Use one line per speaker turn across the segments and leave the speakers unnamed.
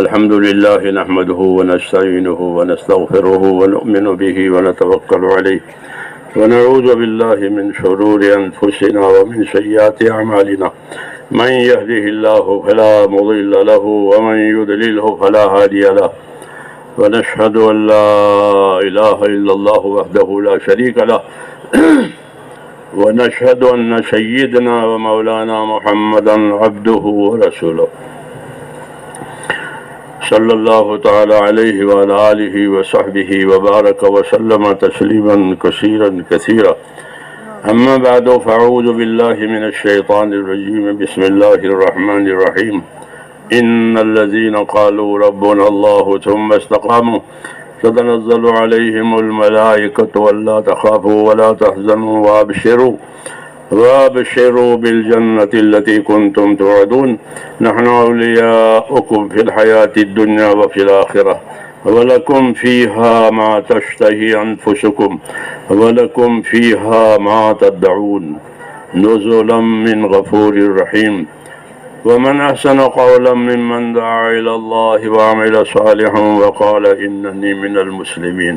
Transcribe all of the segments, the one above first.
الحمد لله نحمده ونستعينه ونستغفره ونؤمن به ونتوكل عليه ونعوذ بالله من شرور أنفسنا ومن سيئات أعمالنا من يهده الله فلا مضل له ومن يضلله فلا هادي له ونشهد أن لا إله إلا الله وحده لا شريك له ونشهد أن سيدنا ومولانا محمدا عبده ورسوله صلی اللہ تعالی علیہ وعلى آلہ وصحبہ وبارک وسلم تسلیما کثیرا کثیرا اما بعد فاعوذ باللہ من الشیطان الرجیم بسم اللہ الرحمن الرحیم ان الذین قالوا ربنا اللہ ثم استقاموا تتنزل علیہم الملائکۃ الا تخافوا ولا تحزنوا وابشروا بالجنة التي كنتم توعدون نحن أولياؤكم في الحياة الدنيا وفي الآخرة ولكم فيها ما تشتهي أنفسكم ولكم فيها ما تدعون نزلا من غفور رحيم ومن أحسن قولا ممن دعا إلى الله وعمل صالحا وقال إنني من المسلمين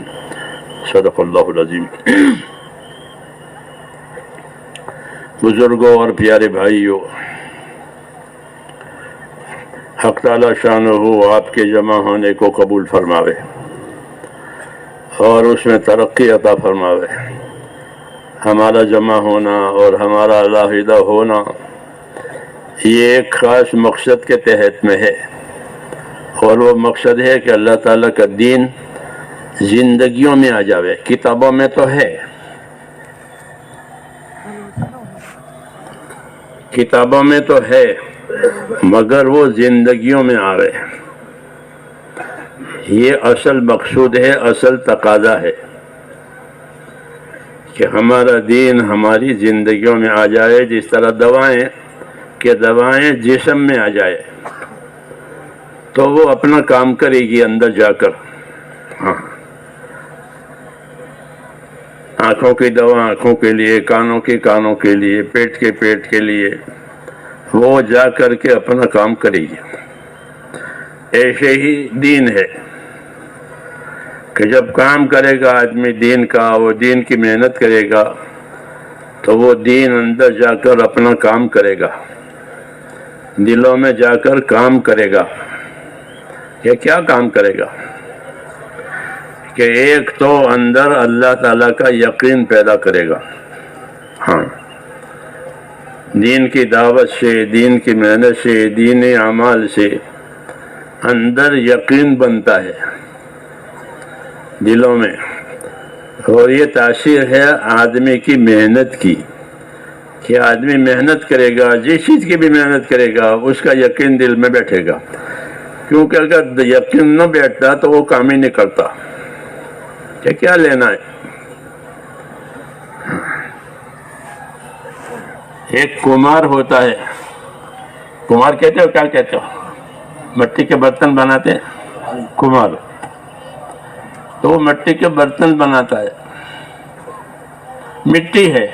صدق الله العظيم بزرگوں اور پیارے بھائیوں، حق تعالی شانہ آپ کے جمع ہونے کو قبول فرماوے اور اس میں ترقی عطا فرماوے۔ ہمارا جمع ہونا اور ہمارا علیحدہ ہونا یہ ایک خاص مقصد کے تحت میں ہے، اور وہ مقصد ہے کہ اللہ تعالیٰ کا دین زندگیوں میں آ جاوے۔ کتابوں میں تو ہے، کتابوں میں تو ہے، مگر وہ زندگیوں میں آ رہے ہیں۔ یہ اصل مقصود ہے، اصل تقاضا ہے کہ ہمارا دین ہماری زندگیوں میں آ جائے، جس طرح دوائیں جسم میں آ جائے تو وہ اپنا کام کرے گی اندر جا کر۔ آنکھوں کی دوا آنکھوں کے لیے، کانوں کے لیے، پیٹ کے لیے، وہ جا کر کے اپنا کام کرے گی۔ ایسے ہی دین ہے کہ جب کام کرے گا آدمی دین کا، وہ دین کی محنت کرے گا تو وہ دین اندر جا کر اپنا کام کرے گا، دلوں میں جا کر کام کرے گا۔ یہ کیا کام کرے گا کہ ایک تو اندر اللہ تعالیٰ کا یقین پیدا کرے گا۔ دین کی دعوت سے، دین کی محنت سے، دینی اعمال سے اندر یقین بنتا ہے دلوں میں، اور یہ تاثیر ہے آدمی کی محنت کی کہ آدمی محنت کرے گا، جس چیز کی بھی محنت کرے گا اس کا یقین دل میں بیٹھے گا، کیونکہ اگر یقین نہ بیٹھتا تو وہ کام ہی نہیں کرتا کہ کیا لینا ہے۔ ایک کمار ہوتا ہے، کمار کہتے ہو، کیا کہتے ہو؟ مٹی کے برتن بناتے ہیں کمار، تو وہ مٹی کے برتن بناتا ہے، مٹی ہے،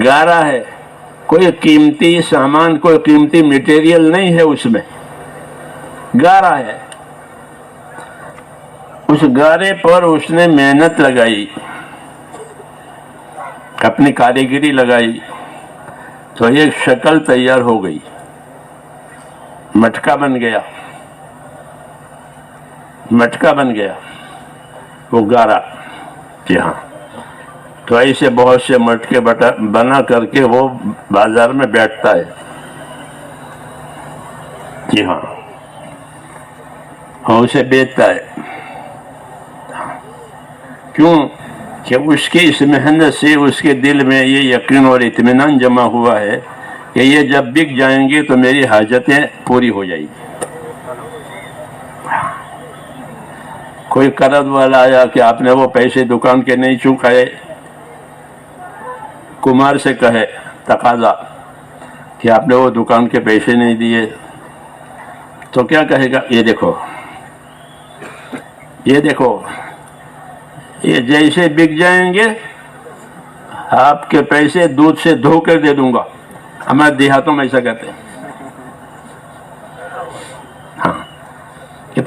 گارا ہے، کوئی قیمتی سامان، کوئی قیمتی میٹیریل نہیں ہے اس میں، گارا ہے۔ اس گارے پر اس نے محنت لگائی، اپنی کاریگری لگائی تو ایک شکل تیار ہو گئی، مٹکا بن گیا وہ گارا۔ جی ہاں، تو ایسے بہت سے مٹکے بنا کر کے وہ بازار میں بیٹھتا ہے۔ جی ہاں، اور اسے بیچتا ہے۔ کیوں کہ اس کی اس محنت سے اس کے دل میں یہ یقین اور اطمینان جمع ہوا ہے کہ یہ جب بک جائیں گے تو میری حاجتیں پوری ہو جائیں گی۔ کوئی قرض والا آیا کہ آپ نے وہ پیسے دکان کے نہیں چکائے، کمار سے کہے تقاضا کہ آپ نے وہ دکان کے پیسے نہیں دیے، تو کیا کہے گا؟ یہ دیکھو یہ جیسے بک جائیں گے آپ کے پیسے دودھ سے دھو کر دے دوں گا۔ ہمارے دیہاتوں میں ایسا کہتے ہیں۔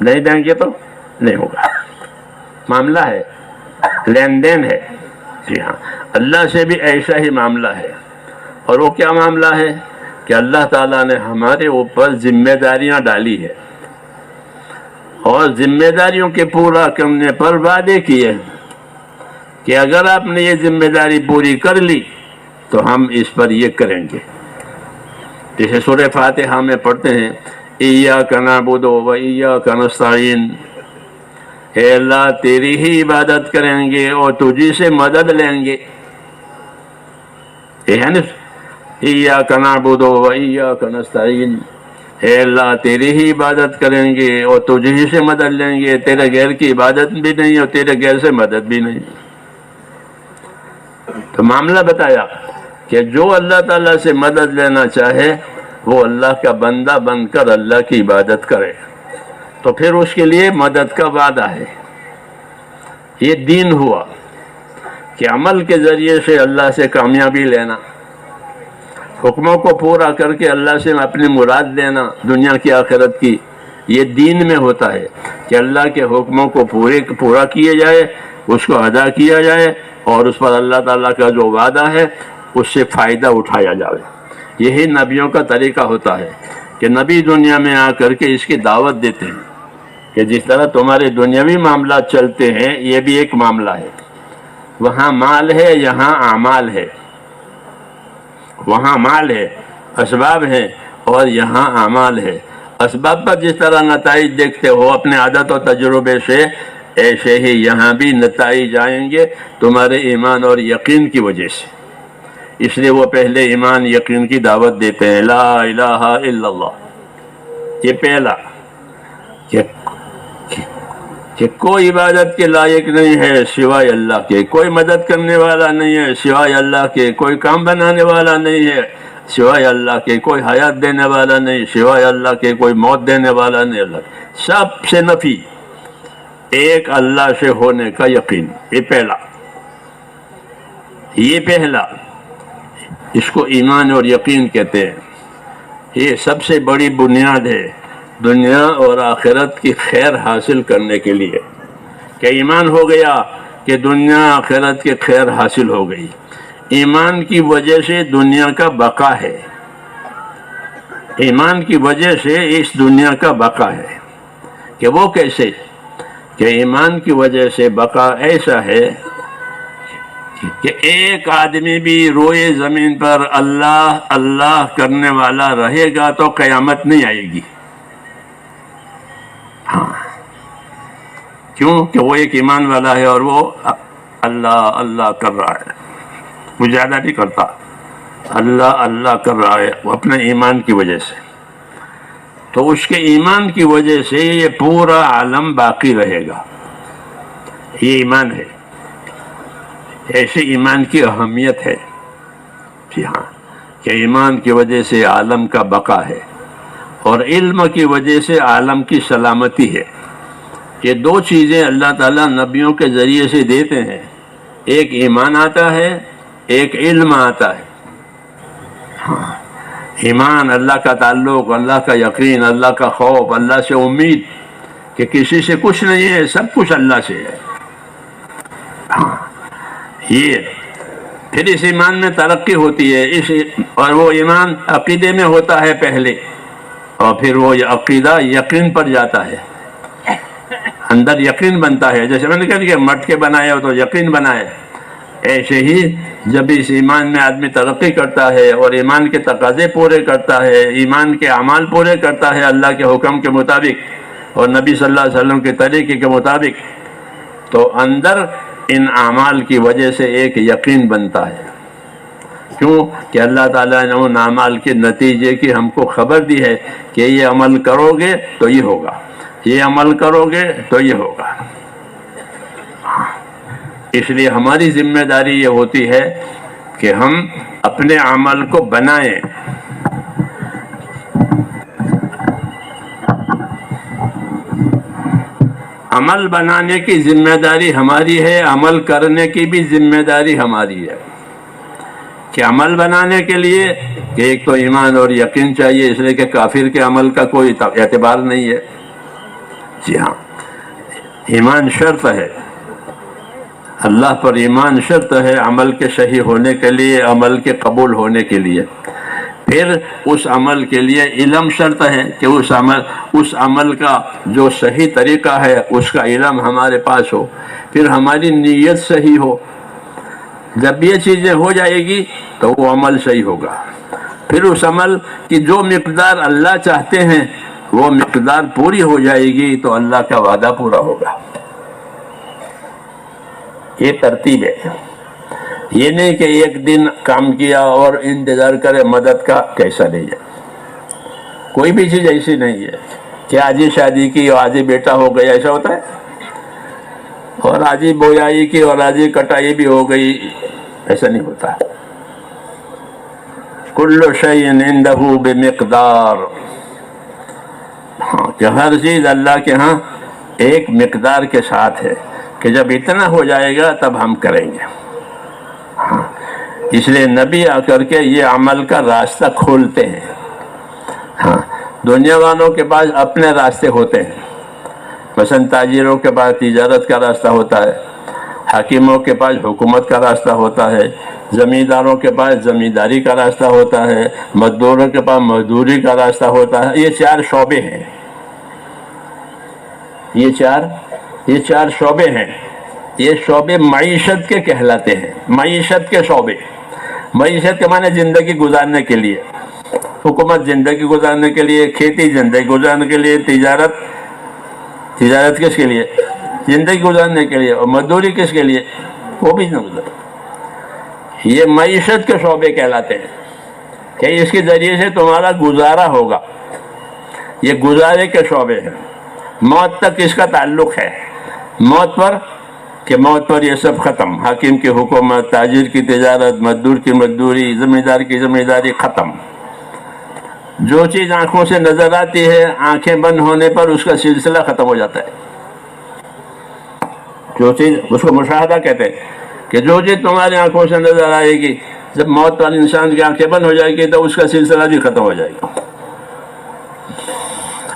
نہیں دیں گے تو نہیں ہوگا. معاملہ ہے، لین دین ہے. جی ہاں، اللہ سے بھی ایسا ہی معاملہ ہے. اور وہ کیا معاملہ ہے کہ اللہ تعالیٰ نے ہمارے اوپر ذمہ داریاں ڈالی ہے، اور ذمہ داریوں کے پورا کرنے پر وعدے کیے کہ اگر آپ نے یہ ذمہ داری پوری کر لی تو ہم اس پر یہ کریں گے. جیسے سورہ فاتحہ میں پڑھتے ہیں ایاک نعبد و ایاک نستعین، اے اللہ تیری ہی عبادت کریں گے اور تجھی سے مدد لیں گے. یہ ہے نا، ایاک نعبد و ایاک نستعین، اے اللہ تیری ہی عبادت کریں گے اور تجھی سے مدد لیں گے. تیرے غیر کی عبادت بھی نہیں اور تیرے غیر سے مدد بھی نہیں. تو معاملہ بتایا کہ جو اللہ تعالیٰ سے مدد لینا چاہے وہ اللہ کا بندہ بن کر اللہ کی عبادت کرے تو پھر اس کے لیے مدد کا وعدہ ہے. یہ دین ہوا کہ عمل کے ذریعے سے اللہ سے کامیابی لینا، حکموں کو پورا کر کے اللہ سے اپنی مراد لینا دنیا کی آخرت کی. یہ دین میں ہوتا ہے کہ اللہ کے حکموں کو پورا کیے جائے، اس کو ادا کیا جائے، اور اس پر اللہ تعالیٰ کا جو وعدہ ہے اس سے فائدہ اٹھایا جائے. یہی نبیوں کا طریقہ ہوتا ہے کہ نبی دنیا میں آ کر کے اس کی دعوت دیتے ہیں کہ جس طرح تمہارے دنیاوی معاملات چلتے ہیں یہ بھی ایک معاملہ ہے. وہاں مال ہے، یہاں اعمال ہے. وہاں مال ہے، اسباب ہیں، اور یہاں اعمال ہے. اسباب پر جس طرح نتائج دیکھتے ہو اپنے عادت و تجربے سے، ایسے ہی یہاں بھی نتائج آئیں گے تمہارے ایمان اور یقین کی وجہ سے. اس لیے وہ پہلے ایمان یقین کی دعوت دیتے ہیں، لا الہ الا اللہ. یہ پہلا کہ کوئی عبادت کے لائق نہیں ہے سوائے اللہ کے، کوئی مدد کرنے والا نہیں ہے سوائے اللہ کے، کوئی کام بنانے والا نہیں ہے سوائے اللہ کے، کوئی حیات دینے والا نہیں سوائے اللہ کے، کوئی موت دینے والا نہیں اللہ کے. سب سے نفی، ایک اللہ سے ہونے کا یقین. یہ پہلا اس کو ایمان اور یقین کہتے ہیں. یہ سب سے بڑی بنیاد ہے دنیا اور آخرت کی خیر حاصل کرنے کے لیے، کہ ایمان ہو گیا کہ دنیا آخرت کی خیر حاصل ہو گئی. ایمان کی وجہ سے دنیا کا بقا ہے، ایمان کی وجہ سے اس دنیا کا بقا ہے. کہ وہ کیسے؟ کہ ایمان کی وجہ سے بقا ایسا ہے کہ ایک آدمی بھی روئے زمین پر اللہ اللہ کرنے والا رہے گا تو قیامت نہیں آئے گی. ہاں، کیوں کہ وہ ایک ایمان والا ہے اور وہ اللہ اللہ کر رہا ہے، وہ زیادہ نہیں کرتا، اللہ اللہ کر رہا ہے وہ اپنے ایمان کی وجہ سے. تو اس کے ایمان کی وجہ سے یہ پورا عالم باقی رہے گا. یہ ایمان ہے. ایسے ایمان کی اہمیت ہے. جی ہاں، کہ ایمان کی وجہ سے عالم کا بقا ہے، اور علم کی وجہ سے عالم کی سلامتی ہے. یہ دو چیزیں اللہ تعالیٰ نبیوں کے ذریعے سے دیتے ہیں. ایک ایمان آتا ہے، ایک علم آتا ہے. ہاں، ایمان اللہ کا تعلق، اللہ کا یقین، اللہ کا خوف، اللہ سے امید کہ کسی سے کچھ نہیں ہے، سب کچھ اللہ سے ہے. ہاں، یہ پھر اس ایمان میں ترقی ہوتی ہے. اور وہ ایمان عقیدے میں ہوتا ہے پہلے، اور پھر وہ عقیدہ یقین پر جاتا ہے، اندر یقین بنتا ہے. جیسے میں نے کہا کہ مٹکے بنائے ہو تو یقین بنائے، ایسے ہی جب اس ایمان میں آدمی ترقی کرتا ہے اور ایمان کے تقاضے پورے کرتا ہے، ایمان کے اعمال پورے کرتا ہے اللہ کے حکم کے مطابق اور نبی صلی اللہ علیہ وسلم کے طریقے کے مطابق، تو اندر ان اعمال کی وجہ سے ایک یقین بنتا ہے. کیوں کہ اللہ تعالیٰ نے ان اعمال کے نتیجے کی ہم کو خبر دی ہے کہ یہ عمل کرو گے تو یہ ہوگا، یہ عمل کرو گے تو یہ ہوگا. اس لیے ہماری ذمہ داری یہ ہوتی ہے کہ ہم اپنے عمل کو بنائیں. عمل بنانے کی ذمہ داری ہماری ہے، عمل کرنے کی بھی ذمہ داری ہماری ہے. کہ عمل بنانے کے لیے کہ ایک تو ایمان اور یقین چاہیے، اس لیے کہ کافر کے عمل کا کوئی اعتبار نہیں ہے. جی ہاں، ایمان شرط ہے، اللہ پر ایمان شرط ہے عمل کے صحیح ہونے کے لیے، عمل کے قبول ہونے کے لیے۔ پھر اس عمل کے لیے علم شرط ہے کہ اس عمل کا جو صحیح طریقہ ہے اس کا علم ہمارے پاس ہو، پھر ہماری نیت صحیح ہو۔ جب یہ چیزیں ہو جائے گی تو وہ عمل صحیح ہوگا۔ پھر اس عمل کی جو مقدار اللہ چاہتے ہیں وہ مقدار پوری ہو جائے گی تو اللہ کا وعدہ پورا ہوگا۔ یہ ترتیب ہے، یہ نہیں کہ ایک دن کام کیا اور انتظار کرے مدد کا، کیسا نہیں ہے۔ کوئی بھی چیز ایسی نہیں ہے کہ آج ہی شادی کی اور آج ہی بیٹا ہو گیا، ایسا ہوتا ہے؟ اور آج ہی بویائی کی اور آج ہی کٹائی بھی ہو گئی، ایسا نہیں ہوتا۔ کل شیء عندہ بمقدار، ہاں کہ ہر چیز اللہ کے ہاں ایک مقدار کے ساتھ ہے کہ جب اتنا ہو جائے گا تب ہم کریں گے۔ ہاں، اس لیے نبی آ کر کے یہ عمل کا راستہ کھولتے ہیں۔ ہاں، دنیا والوں کے پاس اپنے راستے ہوتے ہیں، مثلا تاجروں کے پاس تجارت کا راستہ ہوتا ہے، حاکموں کے پاس حکومت کا راستہ ہوتا ہے، زمینداروں کے پاس زمینداری کا راستہ ہوتا ہے، مزدوروں کے پاس مزدوری کا راستہ ہوتا ہے۔ یہ چار شعبے ہیں، یہ چار شعبے ہیں۔ یہ شعبے معیشت کے کہلاتے ہیں، معیشت کے شعبے۔ معیشت کے معنی زندگی گزارنے کے لیے، حکومت زندگی گزارنے کے لیے، کھیتی زندگی گزارنے کے لیے، تجارت کس کے لیے؟ زندگی گزارنے کے لیے، اور مزدوری کس کے لیے؟ وہ بھی نہ گزار۔ یہ معیشت کے شعبے کہلاتے ہیں کہ اس کے ذریعے سے تمہارا گزارا ہوگا، یہ گزارے کے شعبے ہیں۔ موت تک اس کا تعلق ہے، موت پر یہ سب ختم، حاکم کی حکومت، تاجر کی تجارت، مزدور کی مزدوری، زمیندار کی زمینداری ختم۔ جو چیز آنکھوں سے نظر آتی ہے آنکھیں بند ہونے پر اس کا سلسلہ ختم ہو جاتا ہے۔ جو چیز، اس کو مشاہدہ کہتے ہیں کہ جو چیز تمہاری آنکھوں سے نظر آئے گی جب موت والے انسان کی آنکھیں بند ہو جائے گی تو اس کا سلسلہ بھی ختم ہو جائے گا۔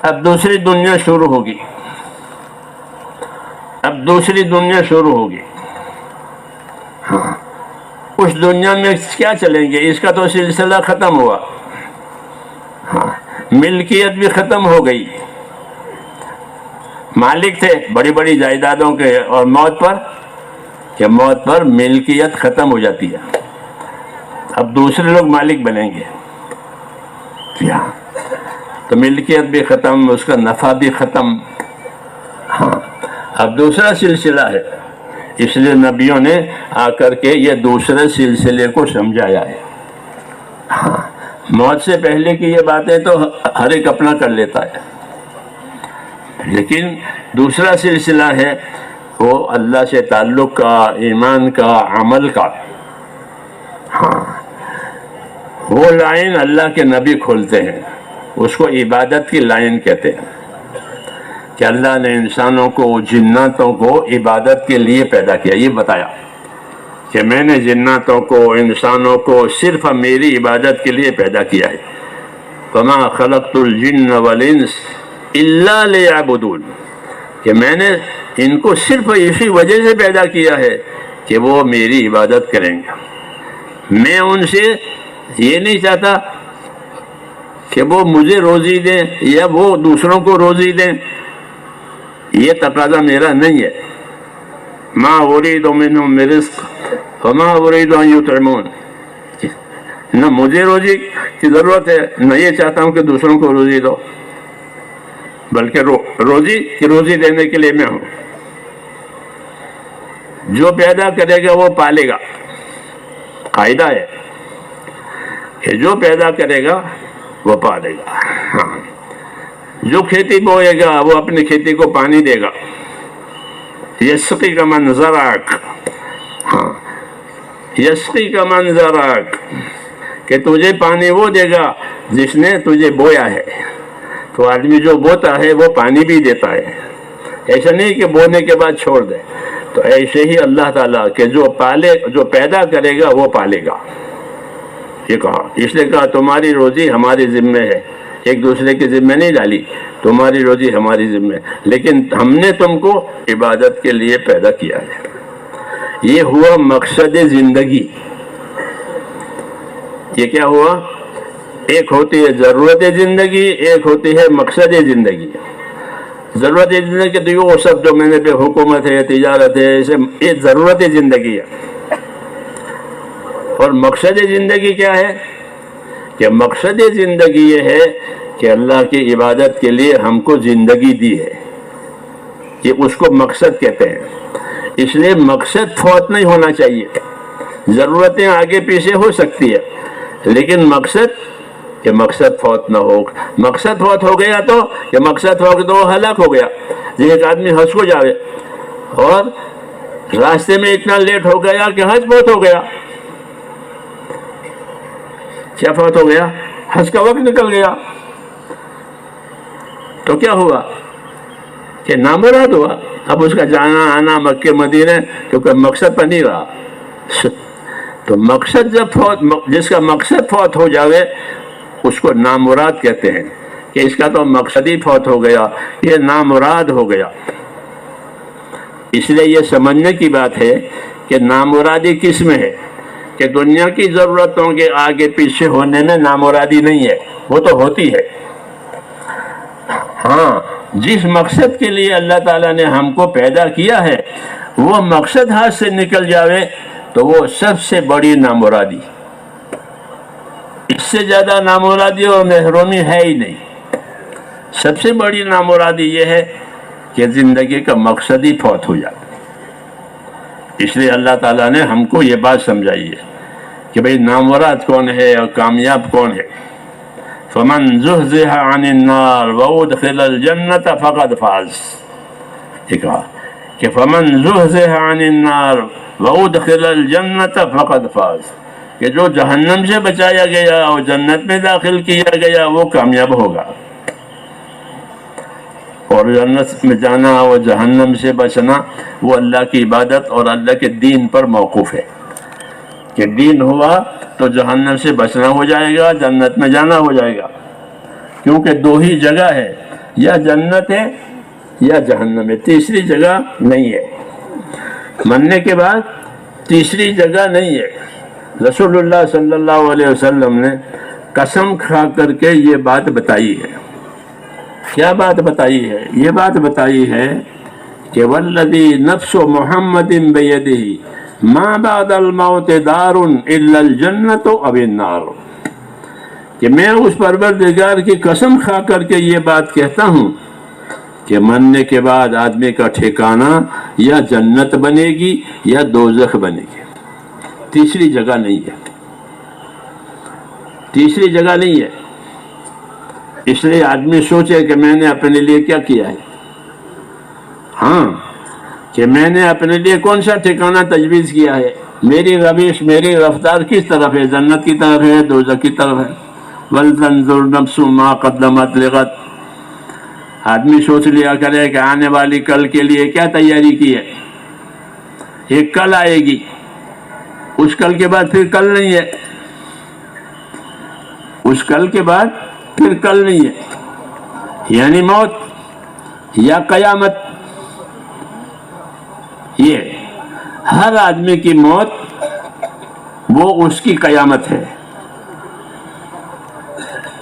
اب دوسری دنیا شروع ہوگی، ہاں، اس دنیا میں کیا چلیں گے؟ اس کا تو سلسلہ ختم ہوا، ہاں، ملکیت بھی ختم ہو گئی۔ مالک تھے بڑی بڑی جائیدادوں کے، اور موت پر ملکیت ختم ہو جاتی ہے۔ اب دوسرے لوگ مالک بنیں گے، تو ملکیت بھی ختم، اس کا نفع بھی ختم۔ ہاں، اب دوسرا سلسلہ ہے، اس لیے نبیوں نے آ کر کے یہ دوسرے سلسلے کو سمجھایا ہے۔ ہاں، موت سے پہلے کی یہ باتیں تو ہر ایک اپنا کر لیتا ہے، لیکن دوسرا سلسلہ ہے وہ اللہ سے تعلق کا، ایمان کا، عمل کا۔ ہاں، وہ لائن اللہ کے نبی کھولتے ہیں، اس کو عبادت کی لائن کہتے ہیں کہ اللہ نے انسانوں کو، جناتوں کو عبادت کے لیے پیدا کیا۔ یہ بتایا کہ میں نے جناتوں کو، انسانوں کو صرف میری عبادت کے لیے پیدا کیا ہے۔ وَمَا خَلَقْتُ الْجِنَّ وَالْإِنسَ إِلَّا لِيَعْبُدُونَ، کہ میں نے ان کو صرف اسی وجہ سے پیدا کیا ہے کہ وہ میری عبادت کریں گے۔ میں ان سے یہ نہیں چاہتا کہ وہ مجھے روزی دیں یا وہ دوسروں کو روزی دیں، یہ تقاضا میرا نہیں ہے۔ ما اريد منهم من رزق وما اريد ان يطعمون، نہ مجھے روزی کی ضرورت ہے نہ یہ چاہتا ہوں کہ دوسروں کو روزی دو، بلکہ روزی دینے کے لیے میں ہوں۔ جو پیدا کرے گا وہ پالے گا، قاعدہ ہے کہ جو پیدا کرے گا وہ پالے گا۔ ہاں، جو کھیتی بوئے گا وہ اپنی کھیتی کو پانی دے گا۔ یسقی کا من زرعک، ہاں، یسقی کا من زرعک، کہ تجھے پانی وہ دے گا جس نے تجھے بویا ہے۔ تو آدمی جو بوتا ہے وہ پانی بھی دیتا ہے، ایسا نہیں کہ بونے کے بعد چھوڑ دے۔ تو ایسے ہی اللہ تعالیٰ کہ جو پیدا کرے گا وہ پالے گا، یہ کہا۔ اس لیے کہا تمہاری روزی ہمارے ذمے ہے ایک دوسرے کے ذمہ نہیں ڈالی، تمہاری روزی ہماری ذمہ، لیکن ہم نے تم کو عبادت کے لیے پیدا کیا ہے۔ یہ ہوا مقصد زندگی۔ یہ کیا ہوا؟ ایک ہوتی ہے ضرورت زندگی، ایک ہوتی ہے مقصد زندگی۔ ضرورت زندگی تو وہ سب جو میں نے پہ حکومت ہے، تجارت ہے، اسے یہ ضرورت زندگی ہے۔ اور مقصد زندگی کیا ہے؟ کہ مقصد زندگی یہ ہے کہ اللہ کی عبادت کے لیے ہم کو زندگی دی ہے، یہ اس کو مقصد کہتے ہیں۔ اس لیے مقصد فوت نہیں ہونا چاہیے۔ ضرورتیں آگے پیچھے ہو سکتی ہے، لیکن مقصد فوت نہ ہو۔ مقصد فوت ہو گیا تو مقصد فوت تو وہ ہلاک ہو گیا۔ ایک آدمی حج کو جاوے اور راستے میں اتنا لیٹ ہو گیا کہ حج فوت ہو گیا۔ کیا فوت ہو گیا؟ حج کا وقت نکل گیا۔ تو کیا ہوا کہ نامراد ہوا۔ اب اس کا جانا آنا مکہ مدینے کیونکہ مقصد پر نہیں رہا۔ تو مقصد جب جس کا مقصد فوت ہو جاوے اس کو نامراد کہتے ہیں، کہ اس کا تو مقصد ہی فوت ہو گیا، یہ نامراد ہو گیا۔ اس لیے یہ سمجھنے کی بات ہے کہ نامرادی کس میں ہے، کہ دنیا کی ضرورتوں کے آگے پیچھے ہونے میں نامرادی نہیں ہے، وہ تو ہوتی ہے۔ ہاں، جس مقصد کے لیے اللہ تعالیٰ نے ہم کو پیدا کیا ہے وہ مقصد ہاتھ سے نکل جاوے تو وہ سب سے بڑی نامرادی، اس سے زیادہ نامرادی اور محرومی ہے ہی نہیں۔ سب سے بڑی نامرادی یہ ہے کہ زندگی کا مقصد ہی فوت ہو جاتا۔ اس لیے اللہ تعالیٰ نے ہم کو یہ بات سمجھائی ہے کہ بھئی نامراد کون ہے اور کامیاب کون ہے۔ فمن زحزح عن النار وادخل الجنت فقد فاز۔ یہ کہا کہ فمن زحزح عن النار وادخل الجنت فقد فاز، کہ جو جہنم سے بچایا گیا اور جنت میں داخل کیا گیا وہ کامیاب ہوگا۔ اور جنت میں جانا اور جہنم سے بچنا وہ اللہ کی عبادت اور اللہ کے دین پر موقوف ہے، کہ دین ہوا تو جہنم سے بچنا ہو جائے گا، جنت میں جانا ہو جائے گا۔ کیونکہ دو ہی جگہ ہے، یا جنت ہے یا جہنم ہے، تیسری جگہ نہیں ہے۔ مرنے کے بعد تیسری جگہ نہیں ہے۔ رسول اللہ صلی اللہ علیہ وسلم نے قسم کھا کر کے یہ بات بتائی ہے۔ کیا بات بتائی ہے؟ یہ بات بتائی ہے کہ والذی نفس محمد بیدہ ما بعد الموت دار الا الجنت او النار، کہ میں اس پروردگار کی قسم کھا کر کے یہ بات کہتا ہوں کہ مرنے کے بعد آدمی کا ٹھکانہ یا جنت بنے گی یا دوزخ بنے گی، تیسری جگہ نہیں ہے، تیسری جگہ نہیں ہے۔ اس لیے آدمی سوچے کہ میں نے اپنے لیے کیا کیا ہے، ہاں، کہ میں نے اپنے لیے کون سا ٹھکانہ تجویز کیا ہے، میری روش میری رفتار کس طرف ہے، جنت کی طرف ہے دوزخ کی طرف ہے۔ وَلْتَنْظُرْ نَفْسٌ مَا قَدَّمَتْ لِغَدٍ، آدمی سوچ لیا کرے کہ آنے والی کل کے لیے کیا تیاری کی ہے۔ ایک کل آئے گی، اس کل کے بعد پھر کل نہیں ہے، اس کل کے بعد پھر کل نہیں ہے، یعنی موت یا قیامت۔ یہ ہر آدمی کی موت وہ اس کی قیامت ہے۔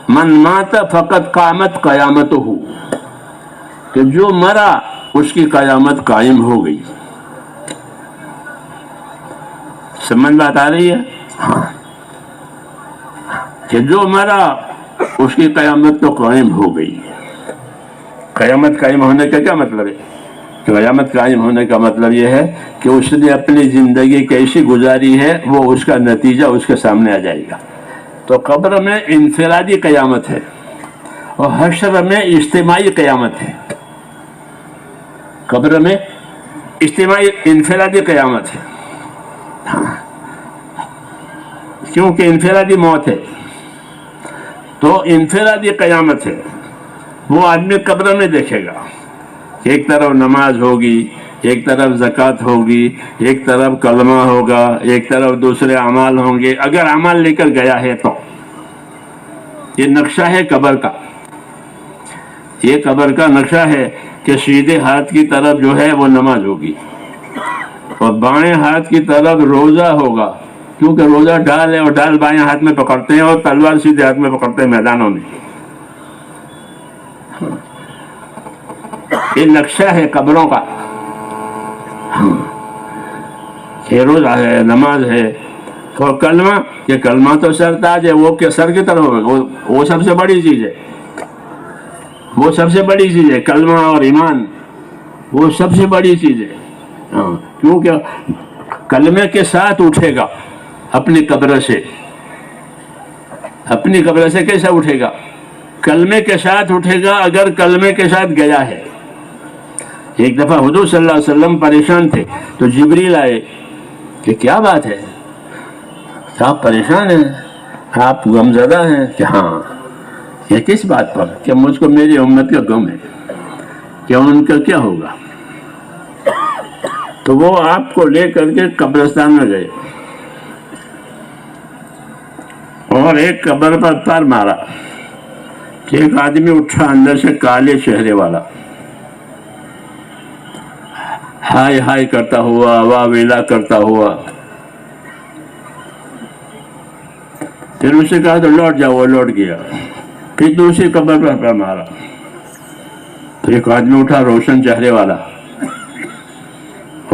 من مات فقط قامت قیامتہ، کہ جو مرا اس کی قیامت قائم ہو گئی۔ سمجھ بات آ رہی ہے؟ ہاں، کہ جو مرا اس کی قیامت تو قائم ہو گئی۔ قیامت قائم ہونے کا کیا مطلب ہے؟ قیامت قائم ہونے کا مطلب یہ ہے کہ اس نے اپنی زندگی کیسی گزاری ہے وہ اس کا نتیجہ اس کے سامنے آ جائے گا۔ تو قبر میں انفرادی قیامت ہے اور حشر میں اجتماعی قیامت ہے۔ قبر میں اجتماعی انفرادی قیامت ہے، کیونکہ انفرادی موت ہے تو انفرادی قیامت ہے۔ وہ آدمی قبر میں دیکھے گا، ایک طرف نماز ہوگی، ایک طرف زکوٰۃ ہوگی، ایک طرف کلمہ ہوگا، ایک طرف دوسرے اعمال ہوں گے، اگر اعمال لے کر گیا ہے تو۔ یہ نقشہ ہے قبر کا۔ یہ قبر کا نقشہ ہے کہ سیدھے ہاتھ کی طرف جو ہے وہ نماز ہوگی اور بائیں ہاتھ کی طرف روزہ ہوگا، کیونکہ روزہ ڈھال ہے اور ڈھال بائیں ہاتھ میں پکڑتے ہیں اور تلوار سیدھے ہاتھ میں پکڑتے ہیں میدانوں میں. یہ نقشہ ہے قبروں کا. یہ روزہ ہے، نماز ہے، اور کلمہ، یہ کلمہ تو سرتاج ہے، وہ سر کی طرف وہ سب سے بڑی چیز ہے. وہ سب سے بڑی چیز ہے کلمہ اور ایمان، وہ سب سے بڑی چیز ہے. کیونکہ کلمے کے ساتھ اٹھے گا اپنی قبر سے. اپنی قبر سے کیسا اٹھے گا؟ کلمے کے ساتھ اٹھے گا، اگر کلمے کے ساتھ گیا ہے. ایک دفعہ حضور صلی اللہ علیہ وسلم پریشان تھے تو جبریل آئے کہ کیا بات ہے، آپ پریشان ہیں، آپ غمزدہ ہیں؟ کہ ہاں. یہ کس بات پر؟ کہ مجھ کو میری امت کا غم ہے کہ ان کا کیا ہوگا. تو وہ آپ کو لے کر کے قبرستان میں گئے اور ایک قبر پر پیر مارا. ایک آدمی اٹھا اندر سے کالے چہرے والا، ہائے ہائے کرتا ہوا، واہ ویلا کرتا ہوا. پھر اسے کہا تو لوٹ جاؤ، وہ لوٹ گیا. پھر دوسری قبر پر پیر مارا. پھر ایک آدمی اٹھا روشن چہرے والا،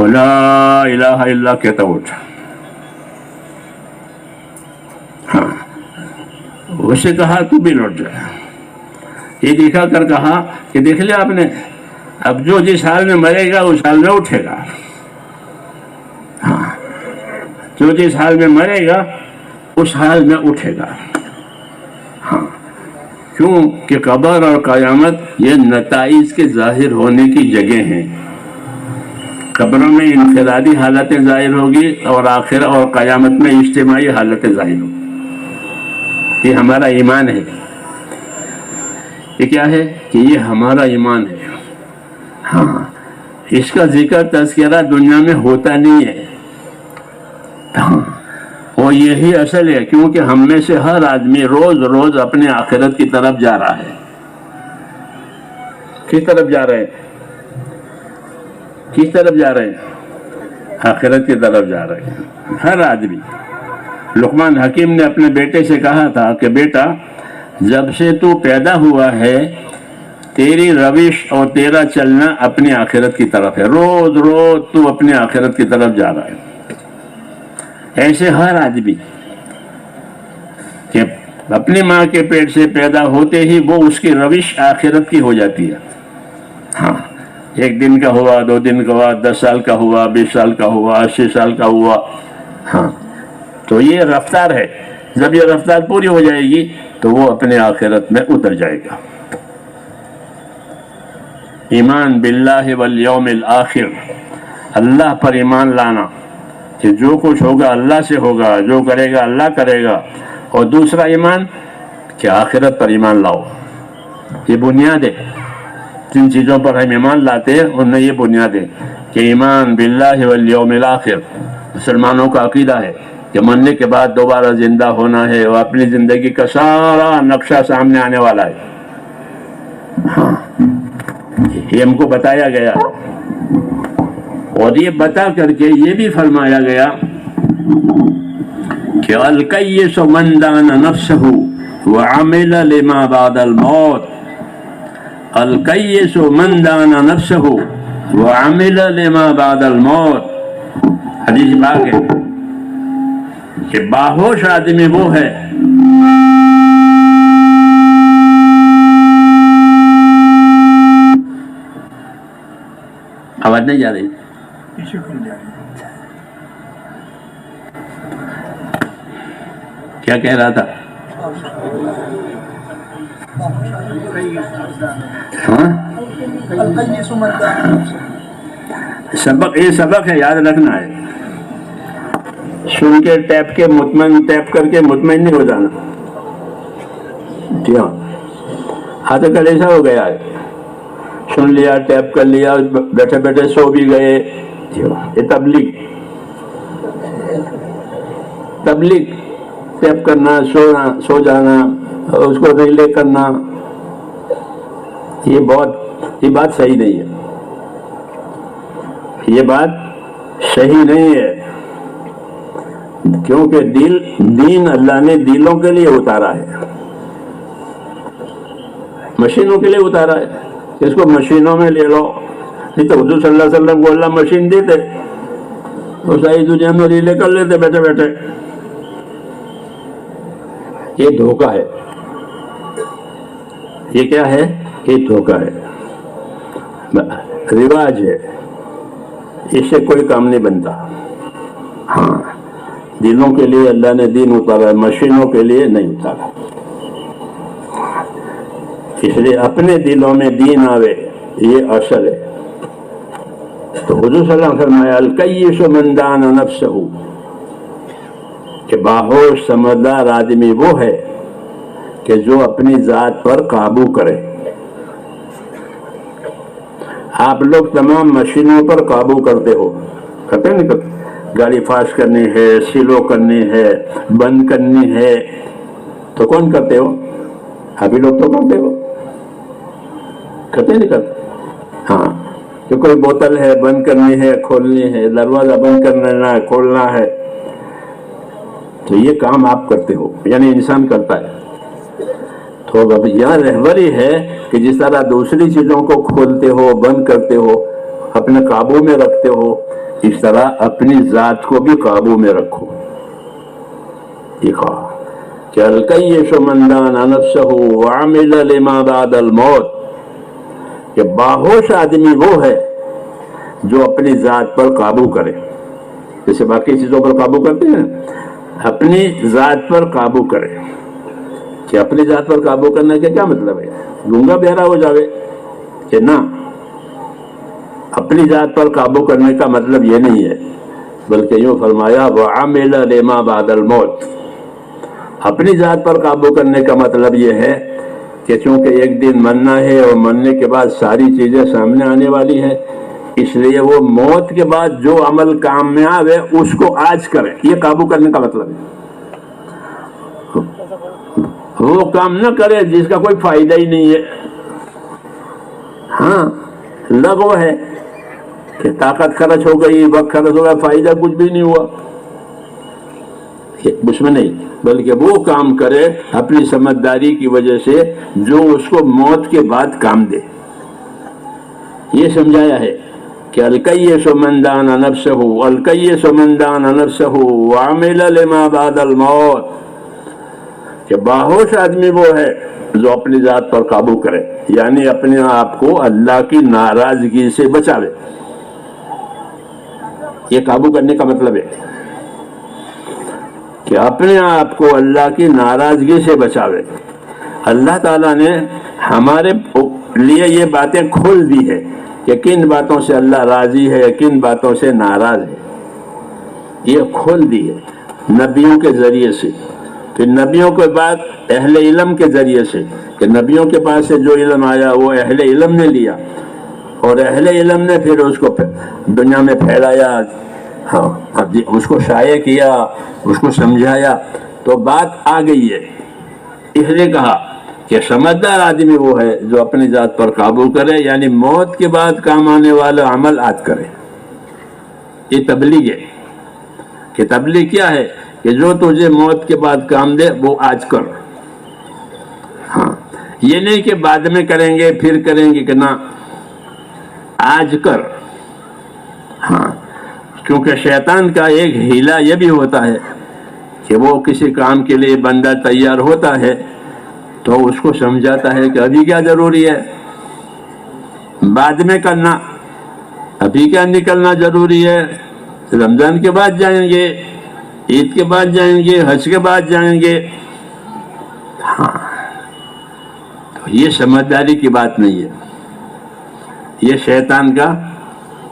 لا الہ الا کہتا اٹھا. ہاں، اسے کہا تو بھی لوٹ جا. یہ دکھا کر کہا کہ دیکھ لیا آپ نے، اب جو جس حال میں مرے گا اس حال میں اٹھے گا. ہاں، جو جس حال میں مرے گا اس حال میں اٹھے گا. ہاں، کیوں کہ قبر اور قیامت یہ نتائج کے ظاہر ہونے کی جگہ ہیں. قبروں میں انفرادی حالتیں ظاہر ہوگی اور آخر اور قیامت میں اجتماعی حالتیں ظاہر ہوگی. یہ ہمارا ایمان ہے. یہ کیا ہے کہ یہ ہمارا ایمان ہے. ہاں، اس کا ذکر تذکرہ دنیا میں ہوتا نہیں ہے. ہاں، اور یہی اصل ہے، کیونکہ ہم میں سے ہر آدمی روز روز اپنے آخرت کی طرف جا رہا ہے. کس طرف جا رہے ہیں؟ کس طرف جا رہے ہیں؟ آخرت کی طرف جا رہے ہیں ہر آدمی. لقمان حکیم نے اپنے بیٹے سے کہا تھا کہ بیٹا، جب سے تو پیدا ہوا ہے تیری روش اور تیرا چلنا اپنی آخرت کی طرف ہے. روز روز تو اپنی آخرت کی طرف جا رہا ہے. ایسے ہر آدمی کہ اپنی ماں کے پیٹ سے پیدا ہوتے ہی وہ اس کی روش آخرت کی ہو جاتی ہے. ہاں، 1 دن کا ہوا، 2 دن کا ہوا، 10 سال کا ہوا، 20 سال کا ہوا، 80 سال کا ہوا. ہاں، تو یہ رفتار ہے. جب یہ رفتار پوری ہو جائے گی تو وہ اپنے آخرت میں اتر جائے گا. ایمان باللہ والیوم الآخر، اللہ پر ایمان لانا کہ جو کچھ ہوگا اللہ سے ہوگا، جو کرے گا اللہ کرے گا. اور دوسرا ایمان کہ آخرت پر ایمان لاؤ. یہ بنیاد ہے. جن چیزوں پر ہم ایمان لاتے ہیں ان میں یہ بنیاد ہے کہ ایمان باللہ والیوم الآخر مسلمانوں کا عقیدہ ہے کہ مرنے کے بعد دوبارہ زندہ ہونا ہے اور اپنی زندگی کا سارا نقشہ سامنے آنے والا ہے. ہاں، یہ ہم کو بتایا گیا اور یہ بتا کر کے یہ بھی فرمایا گیا کہ الکیس من دان نفسہ وعمل لما بعد الموت. الکیس من دان نفسہ وعمل لما بعد الموت. حدیث پاک ہے کہ باہوش آدمی وہ ہے آواز نہیں جا رہی؟ کیا کہہ رہا تھا؟ سبق، یہ سبق ہے، یاد رکھنا ہے. سن کے ٹیپ کر کے مطمئن نہیں ہو جانا. کیا آج کل ایسا ہو گیا ہے، سن لیا، ٹیپ کر لیا، بیٹھے بیٹھے سو بھی گئے. یہ تبلیغ ٹیپ کرنا، سو جانا، اس کو ریلے کرنا، یہ بات صحیح نہیں ہے، یہ بات صحیح نہیں ہے، کیونکہ دین اللہ نے دلوں کے لیے اتارا ہے، مشینوں کے لیے اتارا ہے۔ اس کو مشینوں میں لے لو، نہیں تو حضور صلی اللہ علیہ وسلم کو اللہ مشین دیتے، وہ ساری دنیا میں ریلے کر لیتے بیٹھے بیٹھے۔ یہ دھوکہ ہے، یہ کیا ہے؟ یہ دھوکہ ہے، رواج ہے، اس سے کوئی کام نہیں بنتا۔ ہاں، دلوں کے لیے اللہ نے دین اتارا ہے، مشینوں کے لیے نہیں اتارا۔ اس لیے اپنے دلوں میں دین آوے، یہ اصل ہے۔ تو حضور صلی اللہ علیہ وسلم فرمایا الکیس من دان نفسہ، کہ باہوش سمجھدار آدمی وہ ہے کہ جو اپنی ذات پر قابو کرے۔ آپ لوگ تمام مشینوں پر قابو کرتے ہو، کرتے نہیں کرتے؟ گاڑی فاسٹ کرنی ہے، سلو کرنی ہے، بند کرنی ہے، تو کون کرتے ہو؟ ابھی لوگ تو کرتے ہو، کرتے نہیں کرتے؟ ہاں، کہ کوئی بوتل ہے بند کرنی ہے، کھولنی ہے، دروازہ بند کرنا ہے، کھولنا ہے، تو یہ کام آپ کرتے ہو، یعنی انسان کرتا ہے۔ تو اب یہاں رہبری ہے کہ جس طرح دوسری چیزوں کو کھولتے ہو، بند کرتے ہو، اپنے قابو میں رکھتے ہو، اس طرح اپنی ذات کو بھی قابو میں رکھو۔ یہ کہا کہ الکیس من دان نفسہ وعمل لما بعد الموت، کہ باہوش آدمی وہ ہے جو اپنی ذات پر قابو کرے، جیسے باقی چیزوں پر قابو کرتے ہیں، اپنی ذات پر قابو کرے۔ کہ اپنی ذات پر قابو کرنے کا کیا مطلب ہے؟ گونگا بہرا ہو جاوے کہ نہ، اپنی ذات پر قابو کرنے کا مطلب یہ نہیں ہے، بلکہ یوں فرمایا وَعَمِلَ لِمَا بَعْدَ الْمَوْتِ، اپنی ذات پر قابو کرنے کا مطلب یہ ہے کہ چونکہ ایک دن مرنا ہے اور مرنے کے بعد ساری چیزیں سامنے آنے والی ہیں، اس لیے وہ موت کے بعد جو عمل کام میں آوے اس کو آج کرے، یہ قابو کرنے کا مطلب ہے۔ وہ کام نہ کرے جس کا کوئی فائدہ ہی نہیں ہے، ہاں لغو ہے کہ طاقت خرچ ہو گئی، وقت خرچ ہو گیا، فائدہ کچھ بھی نہیں ہوا، اس میں نہیں، بلکہ وہ کام کرے اپنی سمجھداری کی وجہ سے جو اس کو موت کے بعد کام دے۔ یہ سمجھایا ہے کہ الکیس من دان نفسہ، الکیس من دان نفسہ وعمل لما بعد الموت، کہ باہوش آدمی وہ ہے جو اپنی ذات پر قابو کرے، یعنی اپنے آپ کو اللہ کی ناراضگی سے بچاوے۔ یہ قابو کرنے کا مطلب ہے کہ اپنے آپ کو اللہ کی ناراضگی سے بچاوے۔ اللہ تعالیٰ نے ہمارے لیے یہ باتیں کھول دی ہے کہ کن باتوں سے اللہ راضی ہے، کن باتوں سے ناراض ہے، یہ کھول دی ہے نبیوں کے ذریعے سے۔ پھر نبیوں کے بعد اہل علم کے ذریعے سے، کہ نبیوں کے پاس سے جو علم آیا وہ اہل علم نے لیا، اور اہل علم نے پھر اس کو دنیا میں پھیلایا، ہاں اس کو شائع کیا، اس کو سمجھایا، تو بات آ گئی ہے۔ اس لیے کہا کہ سمجھدار آدمی وہ ہے جو اپنی ذات پر قابو کرے، یعنی موت کے بعد کام آنے والا عمل آج کرے۔ یہ تبلیغ ہے کہ تبلیغ کیا ہے کہ جو تجھے موت کے بعد کام دے وہ آج کر۔ ہاں، یہ نہیں کہ بعد میں کریں گے پھر کریں گے، کہ نہ، آج کر۔ ہاں، کیونکہ شیطان کا ایک ہیلا یہ بھی ہوتا ہے کہ وہ کسی کام کے لیے بندہ تیار ہوتا ہے تو اس کو سمجھاتا ہے کہ ابھی کیا ضروری ہے، بعد میں کرنا، ابھی کیا نکلنا ضروری ہے، رمضان کے بعد جائیں گے، عید کے بعد جائیں گے، حج کے بعد جائیں گے۔ ہاں، تو یہ سمجھداری کی بات نہیں ہے، یہ شیطان کا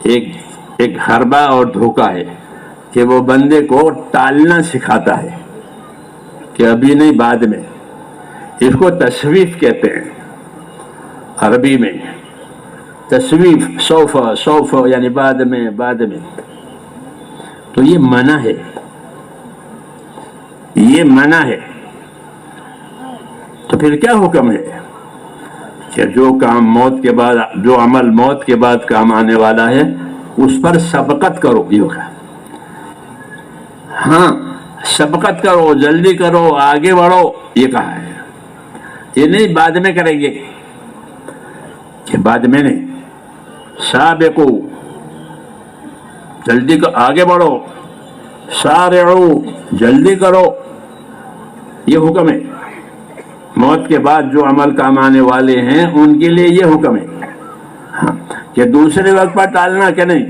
ایک حربہ اور دھوکہ ہے کہ وہ بندے کو ٹالنا سکھاتا ہے کہ ابھی نہیں بعد میں۔ اس کو تسویف کہتے ہیں عربی میں، تسویف، سوف یعنی بعد میں، بعد میں۔ تو یہ منع ہے، یہ منع ہے۔ تو پھر کیا حکم ہے کہ جو کام موت کے بعد، جو عمل موت کے بعد کام آنے والا ہے اس پر سبقت کرو، یہ ہوگا. ہاں سبقت کرو، جلدی کرو، آگے بڑھو، یہ کہا ہے. یہ نہیں بعد میں کریں گے، کہ بعد میں نہیں، سابقو جلدی آگے بڑھو، سارعو جلدی کرو، یہ حکم ہے. موت کے بعد جو عمل کام آنے والے ہیں ان کے لیے یہ حکم ہے. ہاں کہ دوسرے وقت پر ٹالنا کہ نہیں،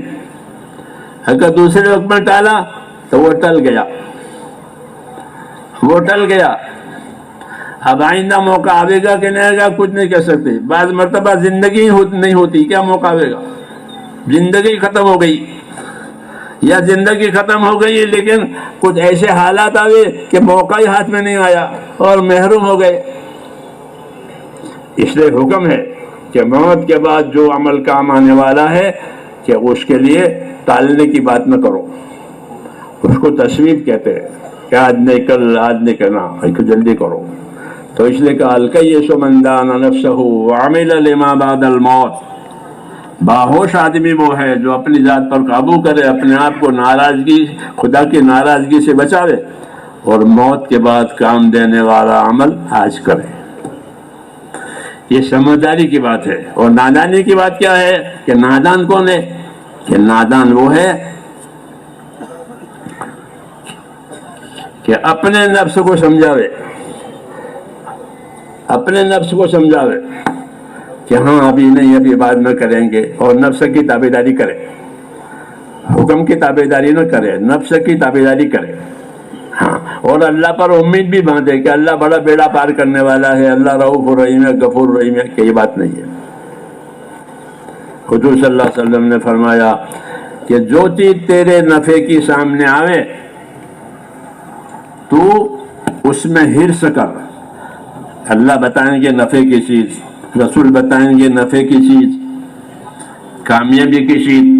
اگر دوسرے وقت پر ٹالا تو وہ ٹل گیا، وہ ٹل گیا. اب آئندہ موقع آئے گا کہ نہیں آئے گا کچھ نہیں کہہ سکتے. بعض مرتبہ زندگی نہیں ہوتی، کیا موقع آئے گا، زندگی ختم ہو گئی، یا زندگی ختم ہو گئی لیکن کچھ ایسے حالات آئے کہ موقع ہی ہاتھ میں نہیں آیا اور محروم ہو گئے. اس لیے حکم ہے کہ موت کے بعد جو عمل کام آنے والا ہے کہ اس کے لیے ٹالنے کی بات نہ کرو. اس کو تصویب کہتے ہیں کہ آج نہیں کل، آج نہیں کرنا، جلدی کرو. تو اس لیے کہ الکیس من دان نفسہ وعمل لما بعد الموت. باہوش آدمی وہ ہے جو اپنی ذات پر قابو کرے، اپنے آپ کو ناراضگی، خدا کی ناراضگی سے بچاوے، اور موت کے بعد کام دینے والا عمل آج کرے. یہ سمجھداری کی بات ہے. اور نادانی کی بات کیا ہے کہ نادان کون ہے؟ کہ نادان وہ ہے کہ اپنے نفس کو سمجھاوے، اپنے نفس کو سمجھاوے کہ ہاں ابھی نہیں، ابھی بعد میں کریں گے، اور نفس کی تابعداری کرے. حکم کی تابعداری نہ کرے، نفس کی تابعداری کرے. ہاں اور اللہ پر امید بھی باندھے کہ اللہ بڑا بیڑا پار کرنے والا ہے، اللہ رؤوف الرحیم ہے، غفور الرحیم ہے، کہ یہ بات نہیں ہے. حضور صلی اللہ علیہ وسلم نے فرمایا کہ جو چیز تیرے نفع کی سامنے آوے تو اس میں حرص کر. اللہ بتائیں گے نفع کی چیز، رسول بتائیں گے نفع کی چیز، کامیابی کی چیز.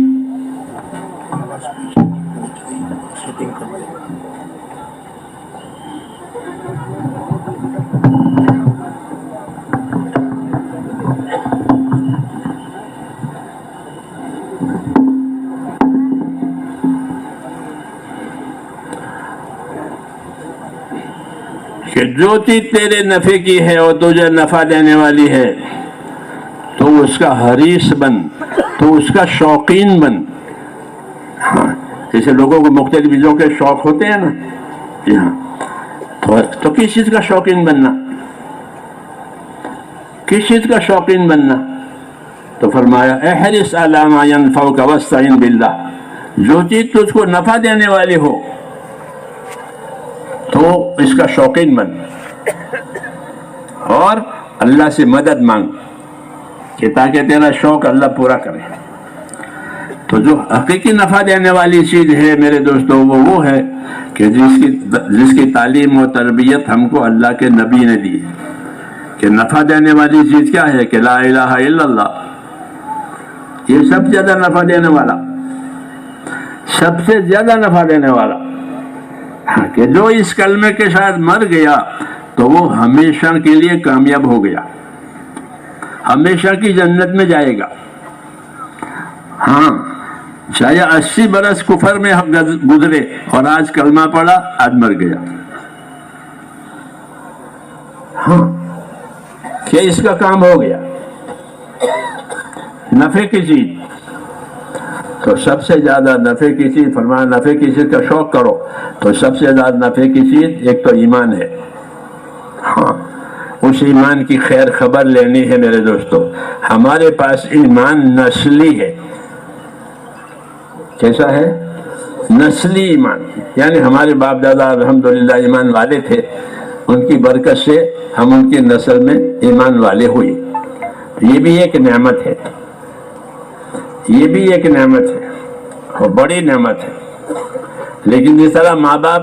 کہ جو چیز تیرے نفع کی ہے اور تجھے نفع دینے والی ہے تو اس کا حریص بن، تو اس کا شوقین بن. ہاں جیسے لوگوں کو مختلف چیزوں کے شوق ہوتے ہیں نا، تو کس چیز کا شوقین بننا، کس چیز کا شوقین بننا؟ تو فرمایا احرص علی ما ینفعک واستعن باللہ. جو چیز تجھ کو نفع دینے والی ہو تو اس کا شوقین بن، اور اللہ سے مدد مانگ کہ تاکہ تیرا شوق اللہ پورا کرے. تو جو حقیقی نفع دینے والی چیز ہے میرے دوستوں، وہ ہے کہ جس کی تعلیم و تربیت ہم کو اللہ کے نبی نے دی ہے. کہ نفع دینے والی چیز کیا ہے؟ کہ لا الہ الا اللہ. یہ سب سے زیادہ نفع دینے والا، سب سے زیادہ نفع دینے والا، کہ جو اس کلمے کے ساتھ مر گیا تو وہ ہمیشہ کے لیے کامیاب ہو گیا، ہمیشہ کی جنت میں جائے گا. ہاں چاہے 80 برس کفر میں گزرے اور آج کلمہ پڑھا، آج مر گیا. ہاں کہ اس کا کام ہو گیا. نفع کی چیز تو سب سے زیادہ نفع کی چیز، فرمایا نفع کی چیز کا شوق کرو. تو سب سے زیادہ نفع کی چیز ایک تو ایمان ہے. ہاں اس ایمان کی خیر خبر لینی ہے میرے دوستو. ہمارے پاس ایمان نسلی ہے. کیسا ہے؟ نسلی ایمان. یعنی ہمارے باپ دادا الحمدللہ ایمان والے تھے، ان کی برکت سے ہم ان کی نسل میں ایمان والے ہوئے. یہ بھی ایک نعمت ہے، یہ بھی ایک نعمت ہے اور بڑی نعمت ہے. لیکن جس طرح ماں باپ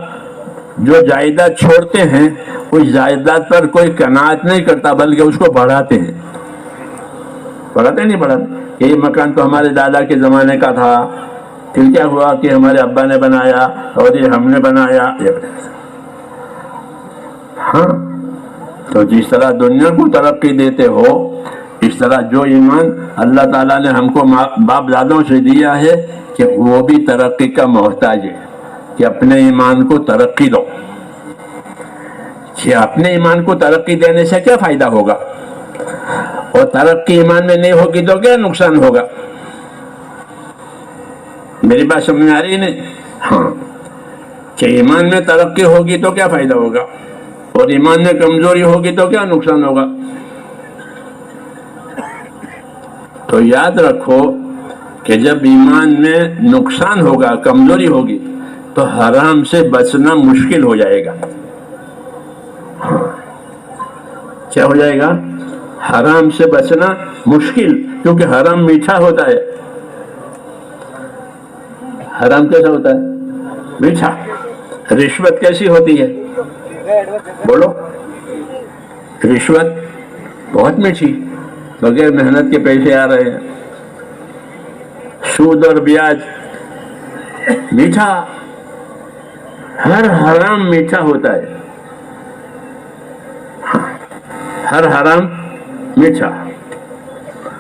جو جائیداد چھوڑتے ہیں اس جائیداد پر کوئی قناعت نہیں کرتا بلکہ اس کو بڑھاتے ہیں. بڑھاتے نہیں بڑھاتے کہ یہ مکان تو ہمارے دادا کے زمانے کا تھا، پھر کیا ہوا کہ ہمارے ابا نے بنایا اور یہ ہم نے بنایا. ہاں تو جس طرح دنیا کو ترقی دیتے ہو اس طرح جو ایمان اللہ تعالیٰ نے ہم کو باپ دادوں سے دیا ہے کہ وہ بھی ترقی کا محتاج ہے، کہ اپنے ایمان کو ترقی دو۔ کہ اپنے ایمان کو ترقی دینے سے کیا فائدہ ہوگا، اور ترقی ایمان میں نہیں ہوگی تو کیا نقصان ہوگا؟ میری بات سمجھ میں آ رہی نہیں؟ ہاں، کہ ایمان میں ترقی ہوگی تو کیا فائدہ ہوگا، اور ایمان میں کمزوری ہوگی تو کیا نقصان ہوگا؟ تو یاد رکھو کہ جب ایمان میں نقصان ہوگا، کمزوری ہوگی، تو حرام سے بچنا مشکل ہو جائے گا۔ کیا ہو جائے گا؟ حرام سے بچنا مشکل، کیونکہ حرام میٹھا ہوتا ہے۔ حرام کیسا ہوتا ہے؟ میٹھا۔ رشوت کیسی ہوتی ہے؟ بولو، رشوت بہت میٹھی، بغیر محنت کے پیسے آ رہے ہیں۔ سود اور بیاج میٹھا، ہر حرام میٹھا ہوتا ہے، ہر حرام میٹھا۔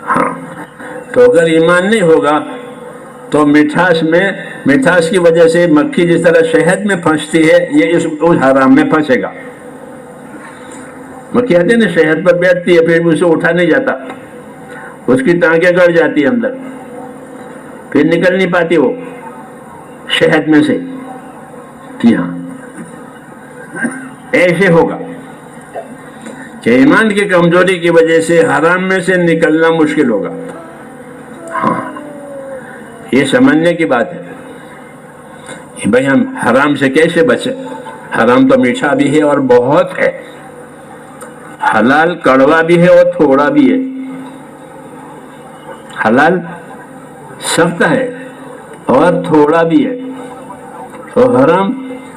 ہاں، تو اگر ایمان نہیں ہوگا تو مٹھاس کی وجہ سے مکھی جس طرح شہد میں پھنستی ہے، یہ اس حرام میں پھنسے گا۔ مکھی آتی ہے نا، شہد پر بیٹھتی ہے، پھر اسے اٹھا نہیں جاتا، اس کی ٹانگیں گڑ جاتی ہے اندر، پھر نکل نہیں پاتی وہ شہد میں سے۔ جی ہاں، ایسے ہوگا کہ ایمان کی کمزوری کی وجہ سے حرام میں سے نکلنا مشکل ہوگا۔ ہاں، یہ سمجھنے کی بات ہے کہ بھئی ہم حرام سے کیسے بچیں۔ حرام تو میٹھا بھی ہے اور بہت ہے، حلال کڑوا بھی ہے اور تھوڑا بھی ہے۔ حلال سخت ہے اور تھوڑا بھی ہے، اور حرام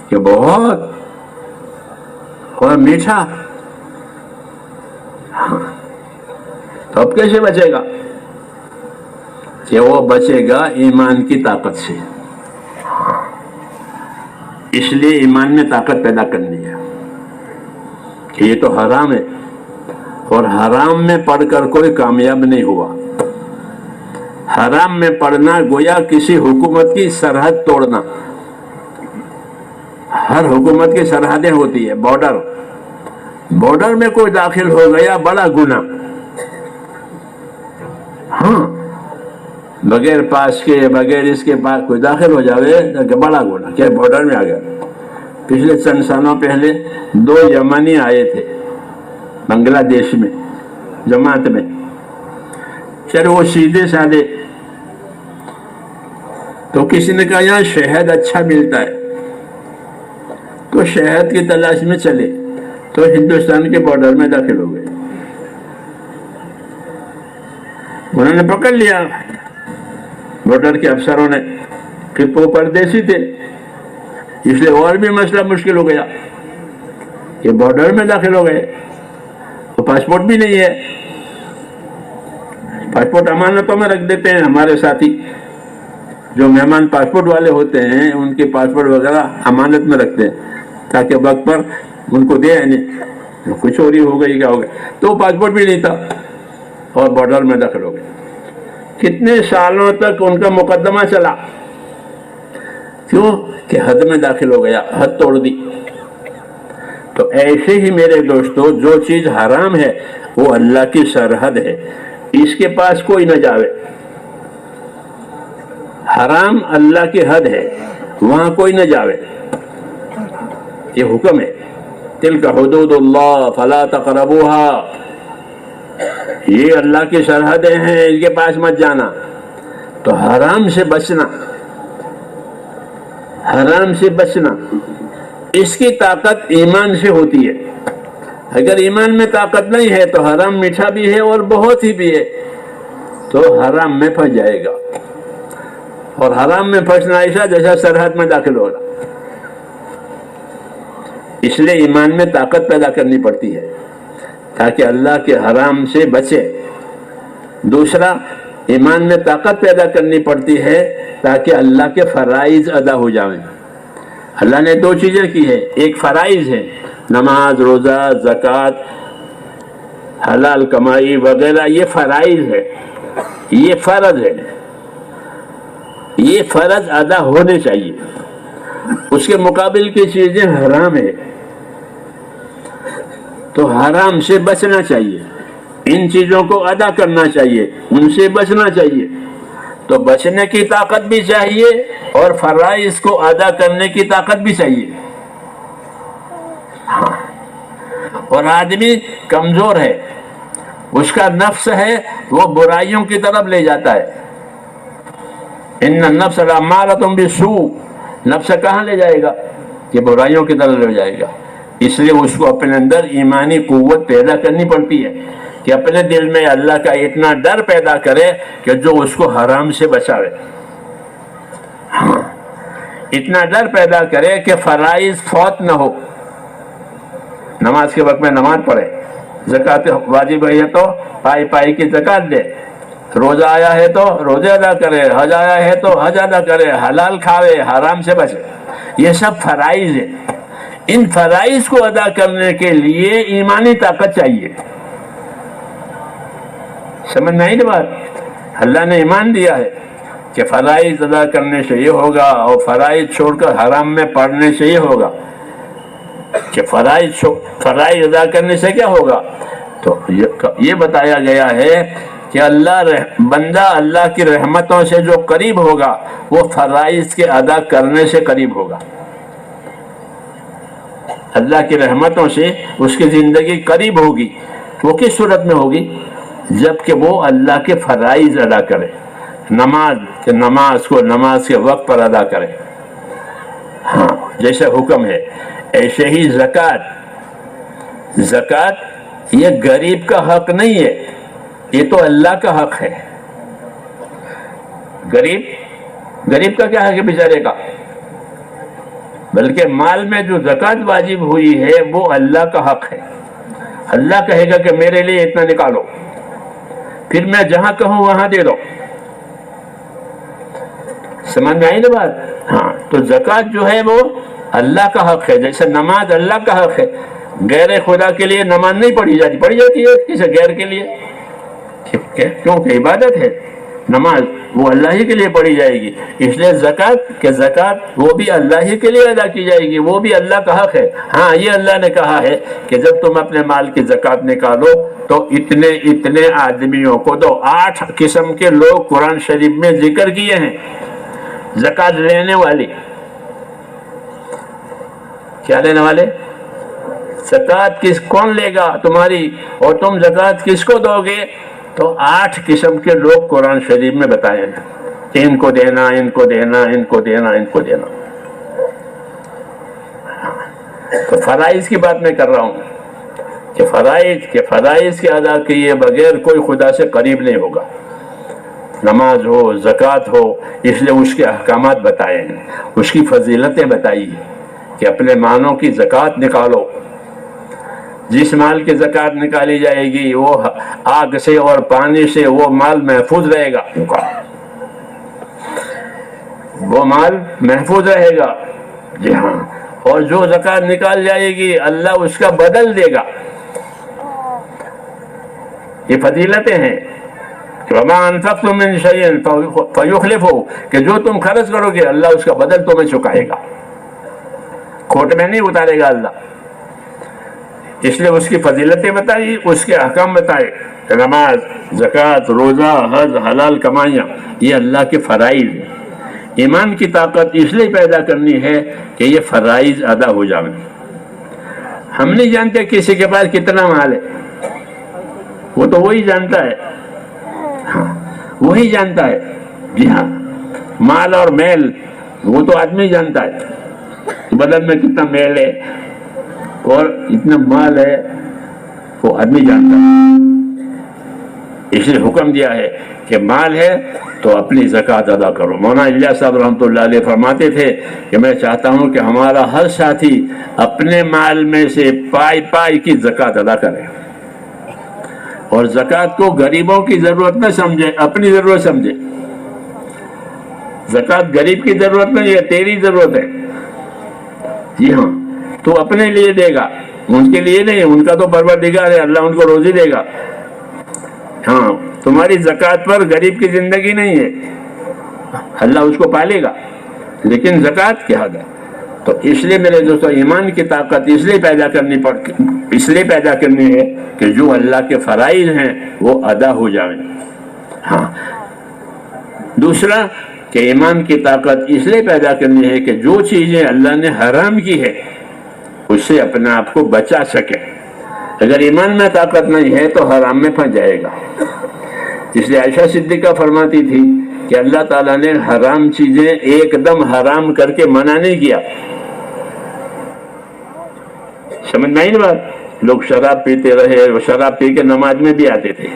کہ بہت اور میٹھا۔ تو اب کیسے بچے گا؟ کہ وہ بچے گا ایمان کی طاقت سے۔ اس لیے ایمان میں طاقت پیدا کرنی ہے کہ یہ تو حرام ہے، اور حرام میں پڑھ کر کوئی کامیاب نہیں ہوا۔ حرام میں پڑھنا گویا کسی حکومت کی سرحد توڑنا۔ ہر حکومت کی سرحدیں ہوتی ہے، بارڈر میں کوئی داخل ہو گیا، بڑا گناہ۔ ہاں، بغیر پاس کے، بغیر اس کے پاس کوئی داخل ہو جاوے تو بڑا گناہ، کیا بارڈر میں آ گیا۔ پچھلے چند سالوں پہلے 2 یمنی آئے تھے بنگلہ دیش میں جماعت میں۔ چلو وہ سیدھے سادے، تو کسی نے کہا یہاں شہد اچھا ملتا ہے، تو شہد کی تلاش میں چلے، تو ہندوستان کے بارڈر میں داخل ہو گئے۔ انہوں نے پکڑ لیا بارڈر کے افسروں نے، کہ وہ پردیسی تھے، اس لیے اور بھی مسئلہ مشکل ہو گیا کہ بارڈر میں داخل ہو گئے، تو پاسپورٹ بھی نہیں ہے۔ پاسپورٹ امانتوں میں رکھ دیتے ہیں ہمارے ساتھی، جو مہمان پاسپورٹ والے ہوتے ہیں، ان کے پاسپورٹ وغیرہ امانت میں رکھتے ہیں تاکہ وقت پر ان کو دے نہیں، کچھ چوری ہو گئی کیا ہو گیا، تو پاسپورٹ بھی نہیں تھا اور بارڈر میں داخل ہو گئے۔ کتنے سالوں تک ان کا مقدمہ چلا، کیوں کہ حد میں داخل ہو گیا، حد توڑ دی۔ تو ایسے ہی میرے دوستو، جو چیز حرام ہے وہ اللہ کی سرحد ہے، اس کے پاس کوئی نہ جاوے۔ حرام اللہ کی حد ہے، وہاں کوئی نہ جاوے، یہ حکم ہے۔ تلک حدود اللہ فلا تقربوها، یہ اللہ کی سرحدیں ہیں، اس کے پاس مت جانا۔ تو حرام سے بچنا، حرام سے بچنا، اس کی طاقت ایمان سے ہوتی ہے۔ اگر ایمان میں طاقت نہیں ہے تو حرام میٹھا بھی ہے اور بہت ہی بھی ہے، تو حرام میں پھنس جائے گا۔ اور حرام میں پھنسنا ایسا جیسا سرحد میں داخل ہوگا۔ اس لیے ایمان میں طاقت پیدا کرنی پڑتی ہے تاکہ اللہ کے حرام سے بچے۔ دوسرا، ایمان میں طاقت پیدا کرنی پڑتی ہے تاکہ اللہ کے فرائض ادا ہو جائیں۔ اللہ نے 2 چیزیں کی ہے، ایک فرائض ہے، نماز، روزہ، زکوٰۃ، حلال کمائی وغیرہ یہ فرائض ہے، یہ فرض ہے، یہ فرض ادا ہونے چاہیے. اس کے مقابل کی چیزیں حرام ہے تو حرام سے بچنا چاہیے، ان چیزوں کو ادا کرنا چاہیے، ان سے بچنا چاہیے. تو بچنے کی طاقت بھی چاہیے اور فرائض کو ادا کرنے کی طاقت بھی چاہیے. ہاں، اور آدمی کمزور ہے، اس کا نفس ہے وہ برائیوں کی طرف لے جاتا ہے. ان النفس لامارۃ بالسوء، نفس کہاں لے جائے گا کہ برائیوں کی طرف لے جائے گا. اس لیے اس کو اپنے اندر ایمانی قوت پیدا کرنی پڑتی ہے کہ اپنے دل میں اللہ کا اتنا ڈر پیدا کرے کہ جو اس کو حرام سے بچاوے. ہاں، اتنا ڈر پیدا کرے کہ فرائض فوت نہ ہو. نماز کے وقت میں نماز پڑھے، زکوٰۃ واجب ہے تو پائی پائی کی زکوٰۃ دے، روزہ آیا ہے تو روزے ادا کرے، حج آیا ہے تو حج ادا کرے، حلال کھاوے، حرام سے بچے. یہ سب فرائض ہے. ان فرائض کو ادا کرنے کے لیے ایمانی طاقت چاہیے. سمجھ میں آئی نا بات؟ اللہ نے ایمان دیا ہے کہ فرائض ادا کرنے سے یہ ہوگا، اور فرائض چھوڑ کر حرام میں پڑنے سے یہ ہوگا. کہ فرائض ادا کرنے سے کیا ہوگا؟ تو یہ بتایا گیا ہے کہ بندہ اللہ کی رحمتوں سے جو قریب ہوگا وہ فرائض کے ادا کرنے سے قریب ہوگا. اللہ کی رحمتوں سے اس کی زندگی قریب ہوگی. وہ کس صورت میں ہوگی؟ جب کہ وہ اللہ کے فرائض ادا کرے. نماز کو نماز کے وقت پر ادا کرے. ہاں، جیسے حکم ہے ایسے ہی زکوٰۃ یہ غریب کا حق نہیں ہے، یہ تو اللہ کا حق ہے. غریب کا کیا حق ہے بیچارے کا؟ بلکہ مال میں جو زکوٰۃ واجب ہوئی ہے وہ اللہ کا حق ہے. اللہ کہے گا کہ میرے لیے اتنا نکالو، پھر میں جہاں کہوں وہاں دے دو. سمجھ میں آئی نا بات؟ ہاں، تو زکوٰۃ جو ہے وہ اللہ کا حق ہے. جیسے نماز اللہ کا حق ہے، غیر خدا کے لیے نماز نہیں پڑھی جاتی ہے کسی غیر کے لیے، کیونکہ عبادت ہے. نماز وہ اللہ ہی کے لیے پڑھی جائے گی. اس لیے زکوٰۃ وہ بھی اللہ ہی کے لیے ادا کی جائے گی، وہ بھی اللہ کا حق ہے. ہاں، یہ اللہ نے کہا ہے کہ جب تم اپنے مال کی زکوٰۃ نکالو تو اتنے آدمیوں کو دو. 8 قسم کے لوگ قرآن شریف میں ذکر کیے ہیں زکوٰۃ لینے والے. کیا لینے والے؟ زکوٰۃ کون لے گا تمہاری، اور تم زکوٰۃ کس کو دو گے؟ تو 8 قسم کے لوگ قرآن شریف میں بتائے ہیں کہ ان کو دینا، ان کو دینا، ان کو دینا، ان کو دینا. تو فرائض کی بات میں کر رہا ہوں کہ فرائض کے ادا کیے بغیر کوئی خدا سے قریب نہیں ہوگا. نماز ہو، زکوٰۃ ہو، اس لیے اس کے احکامات بتائے ہیں، اس کی فضیلتیں بتائی ہیں کہ اپنے مالوں کی زکوٰۃ نکالو. جس مال کی زکوٰۃ نکالی جائے گی وہ آگ سے اور پانی سے وہ مال محفوظ رہے گا. وہ مال محفوظ رہے گا. جی ہاں، اور جو زکوٰۃ نکال جائے گی اللہ اس کا بدل دے گا. یہ فضیلتیں ہیں وَمَا أَنفَقْتُم مِّن شَيْءٍ فَيُخْلِفُهُ کہ جو تم خرچ کرو گے اللہ اس کا بدل تمہیں چکائے گا، کھوٹ میں نہیں اتارے گا اللہ. اس لیے اس کی فضیلتیں بتائی، اس کے احکام بتائے. نماز، زکوٰۃ، روزہ، حج، حلال کمائیاں یہ اللہ کے فرائض ہیں. ایمان کی طاقت اس لیے پیدا کرنی ہے کہ یہ فرائض ادا ہو جائیں. ہم نہیں جانتے کسی کے پاس کتنا مال ہے، وہ تو وہی جانتا ہے. ہاں، وہی جانتا ہے. جی ہاں، مال اور میل وہ تو آدمی جانتا ہے، بدن میں کتنا میل ہے اور اتنا مال ہے وہ آدمی جانتا ہے. اس لیے حکم دیا ہے کہ مال ہے تو اپنی زکوٰۃ ادا کرو. مولانا الیاس صاحب رحمۃ اللہ علیہ فرماتے تھے کہ میں چاہتا ہوں کہ ہمارا ہر ساتھی اپنے مال میں سے پائی کی زکوٰۃ ادا کرے، اور زکوٰۃ کو غریبوں کی ضرورت نہ سمجھے، اپنی ضرورت سمجھے. زکوٰۃ غریب کی ضرورت نہیں ہے، تیری ضرورت ہے. جی ہاں، تو اپنے لیے دے گا ان کے لیے نہیں، ان کا تو پروردگار ہے، اللہ ان کو روزی دے گا. ہاں تمہاری زکوٰۃ پر غریب کی زندگی نہیں ہے، اللہ اس کو پالے گا، لیکن زکوٰۃ کیا ہے. تو اس لیے میرے دوستو ایمان کی طاقت اس لیے پیدا کرنی ہے کہ جو اللہ کے فرائض ہیں وہ ادا ہو جائیں. ہاں دوسرا کہ ایمان کی طاقت اس لیے پیدا کرنی ہے کہ جو چیزیں اللہ نے حرام کی ہے اس سے اپنے آپ کو بچا سکے. اگر ایمان میں طاقت نہیں ہے تو حرام میں پھنس جائے گا. اس لیے عائشہ صدیقہ فرماتی تھی کہ اللہ تعالیٰ نے حرام چیزیں ایک دم حرام کر کے منع نہیں کیا. سمجھ میں آئی نا بات؟ لوگ شراب پیتے رہے، شراب پی کے نماز میں بھی آتے تھے،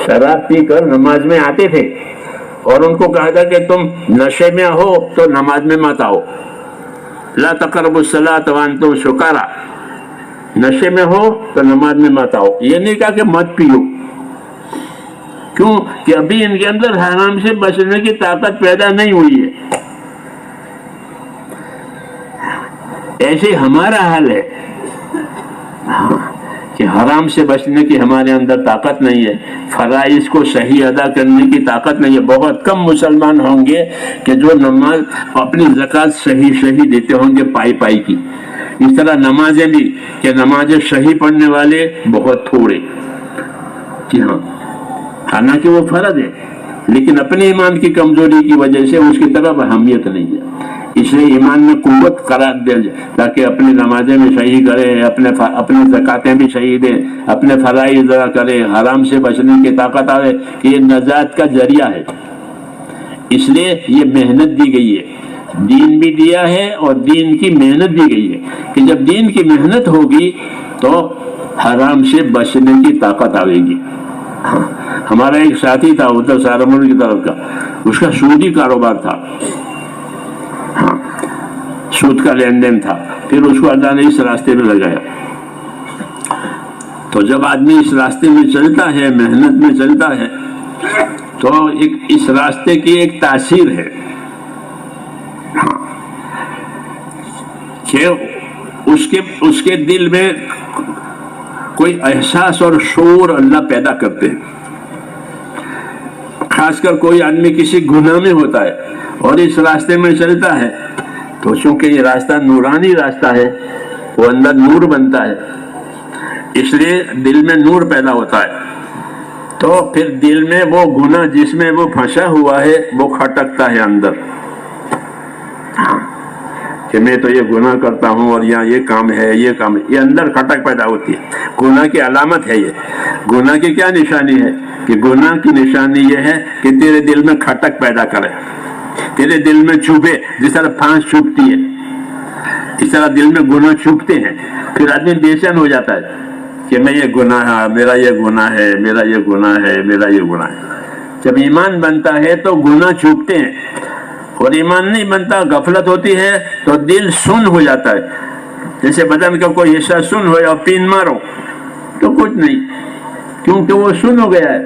شراب پی کر نماز میں آتے تھے، اور ان کو کہا تھا کہ تم نشے میں ہو تو نماز میں مت آؤ. لا تقربوا الصلاۃ وانتم سکارا، نشے میں ہو تو نماز میں مت آؤ. یہ نہیں کہا کہ مت پیو، کیوں کہ ابھی ان کے اندر حرام سے بچنے کی طاقت پیدا نہیں ہوئی ہے. ایسے ہمارا حال ہے کہ حرام سے بچنے کی ہمارے اندر طاقت نہیں ہے، فرائض کو صحیح ادا کرنے کی طاقت نہیں ہے. بہت کم مسلمان ہوں گے کہ جو نماز اپنی زکوٰۃ صحیح دیتے ہوں گے پائی کی. اس طرح نمازیں بھی کہ نمازیں صحیح پڑھنے والے بہت تھوڑے. جی ہاں، حالانکہ وہ فرض ہے لیکن اپنے ایمان کی کمزوری کی وجہ سے اس کی طرف اہمیت نہیں ہے. اس لیے ایمان میں قوت قرار دے جائے تاکہ اپنی نمازیں بھی صحیح کرے، اپنے زکاتیں بھی صحیح دے، اپنے فرائض ادا کرے، حرام سے بچنے کی طاقت آئے کہ یہ نجات کا ذریعہ ہے. اس لیے یہ محنت دی گئی ہے، دین بھی دیا ہے اور دین کی محنت دی گئی ہے کہ جب دین کی محنت ہوگی تو حرام سے بچنے کی طاقت آئے گی. ہمارا ایک ساتھی تھا ادھر سہارنپور کی طرف کا، اس کا سودی کاروبار تھا، سود کا لین دین تھا. پھر اس کو اللہ نے اس راستے میں لگایا. تو جب آدمی اس راستے میں چلتا ہے، محنت میں چلتا ہے، تو اس راستے کی ایک تاثیر ہے کہ اس کے دل میں کوئی احساس اور شعور اللہ پیدا کرتے ہیں. خاص کر کوئی آدمی کسی گناہ میں ہوتا ہے اور اس راستے میں چلتا ہے تو چونکہ یہ راستہ نورانی راستہ ہے، وہ اندر نور بنتا ہے، اس لیے دل میں نور پیدا ہوتا ہے. تو پھر دل میں وہ گناہ جس میں وہ پھنسا ہوا ہے وہ کھٹکتا ہے اندر کہ میں تو یہ گناہ کرتا ہوں اور یہاں یہ کام ہے، یہ اندر کھٹک پیدا ہوتی ہے. گناہ کی علامت ہے یہ. گناہ کی کیا نشانی ہے؟ کہ گناہ کی نشانی یہ ہے کہ تیرے دل میں کھٹک پیدا کرے، تیرے دل میں چھپے. جس طرح پھانس چھپتی ہے اس طرح دل میں گناہ چھپتے ہیں. پھر آدمی بے چین ہو جاتا ہے کہ میں یہ گناہ ہے، میرا یہ گناہ ہے، میرا یہ گناہ ہے، میرا یہ گناہ ہے. جب ایمان بنتا ہے تو گناہ چھپتے ہیں، اور ایمان نہیں بنتا، غفلت ہوتی ہے تو دل سن ہو جاتا ہے. جیسے بدن کا کوئی حصہ سن ہو یا پین مارو تو کچھ نہیں، کیونکہ وہ سن ہو گیا ہے.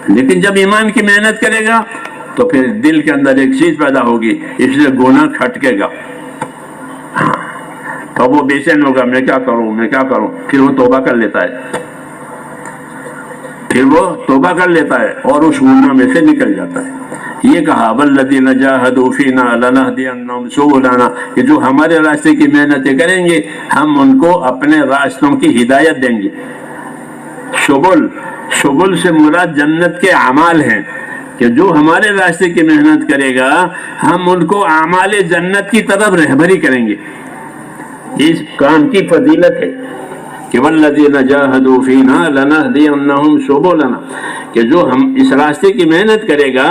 لیکن جب ایمان کی محنت کرے گا تو پھر دل کے اندر ایک چیز پیدا ہوگی، اس لیے گناہ کھٹکے گا. تو وہ بے چین ہوگا، میں کیا کروں. پھر وہ توبہ کر لیتا ہے اور اس گناہ میں سے نکل جاتا ہے. یہ کہا والذین جاہدوا فینا لنہدینہم سبلنا، کہ جو ہمارے راستے کی محنتیں کریں گے ہم ان کو اپنے راستوں کی ہدایت دیں گے. سبل سے مراد جنت کے اعمال ہیں کہ جو ہمارے راستے کی محنت کرے گا ہم ان کو اعمال جنت کی طرف رہبری کریں گے. اس کام کی فضیلت ہے کہ والذین جاہدوا فینا لنہدینہم سبلنا، کہ جو ہم اس راستے کی محنت کرے گا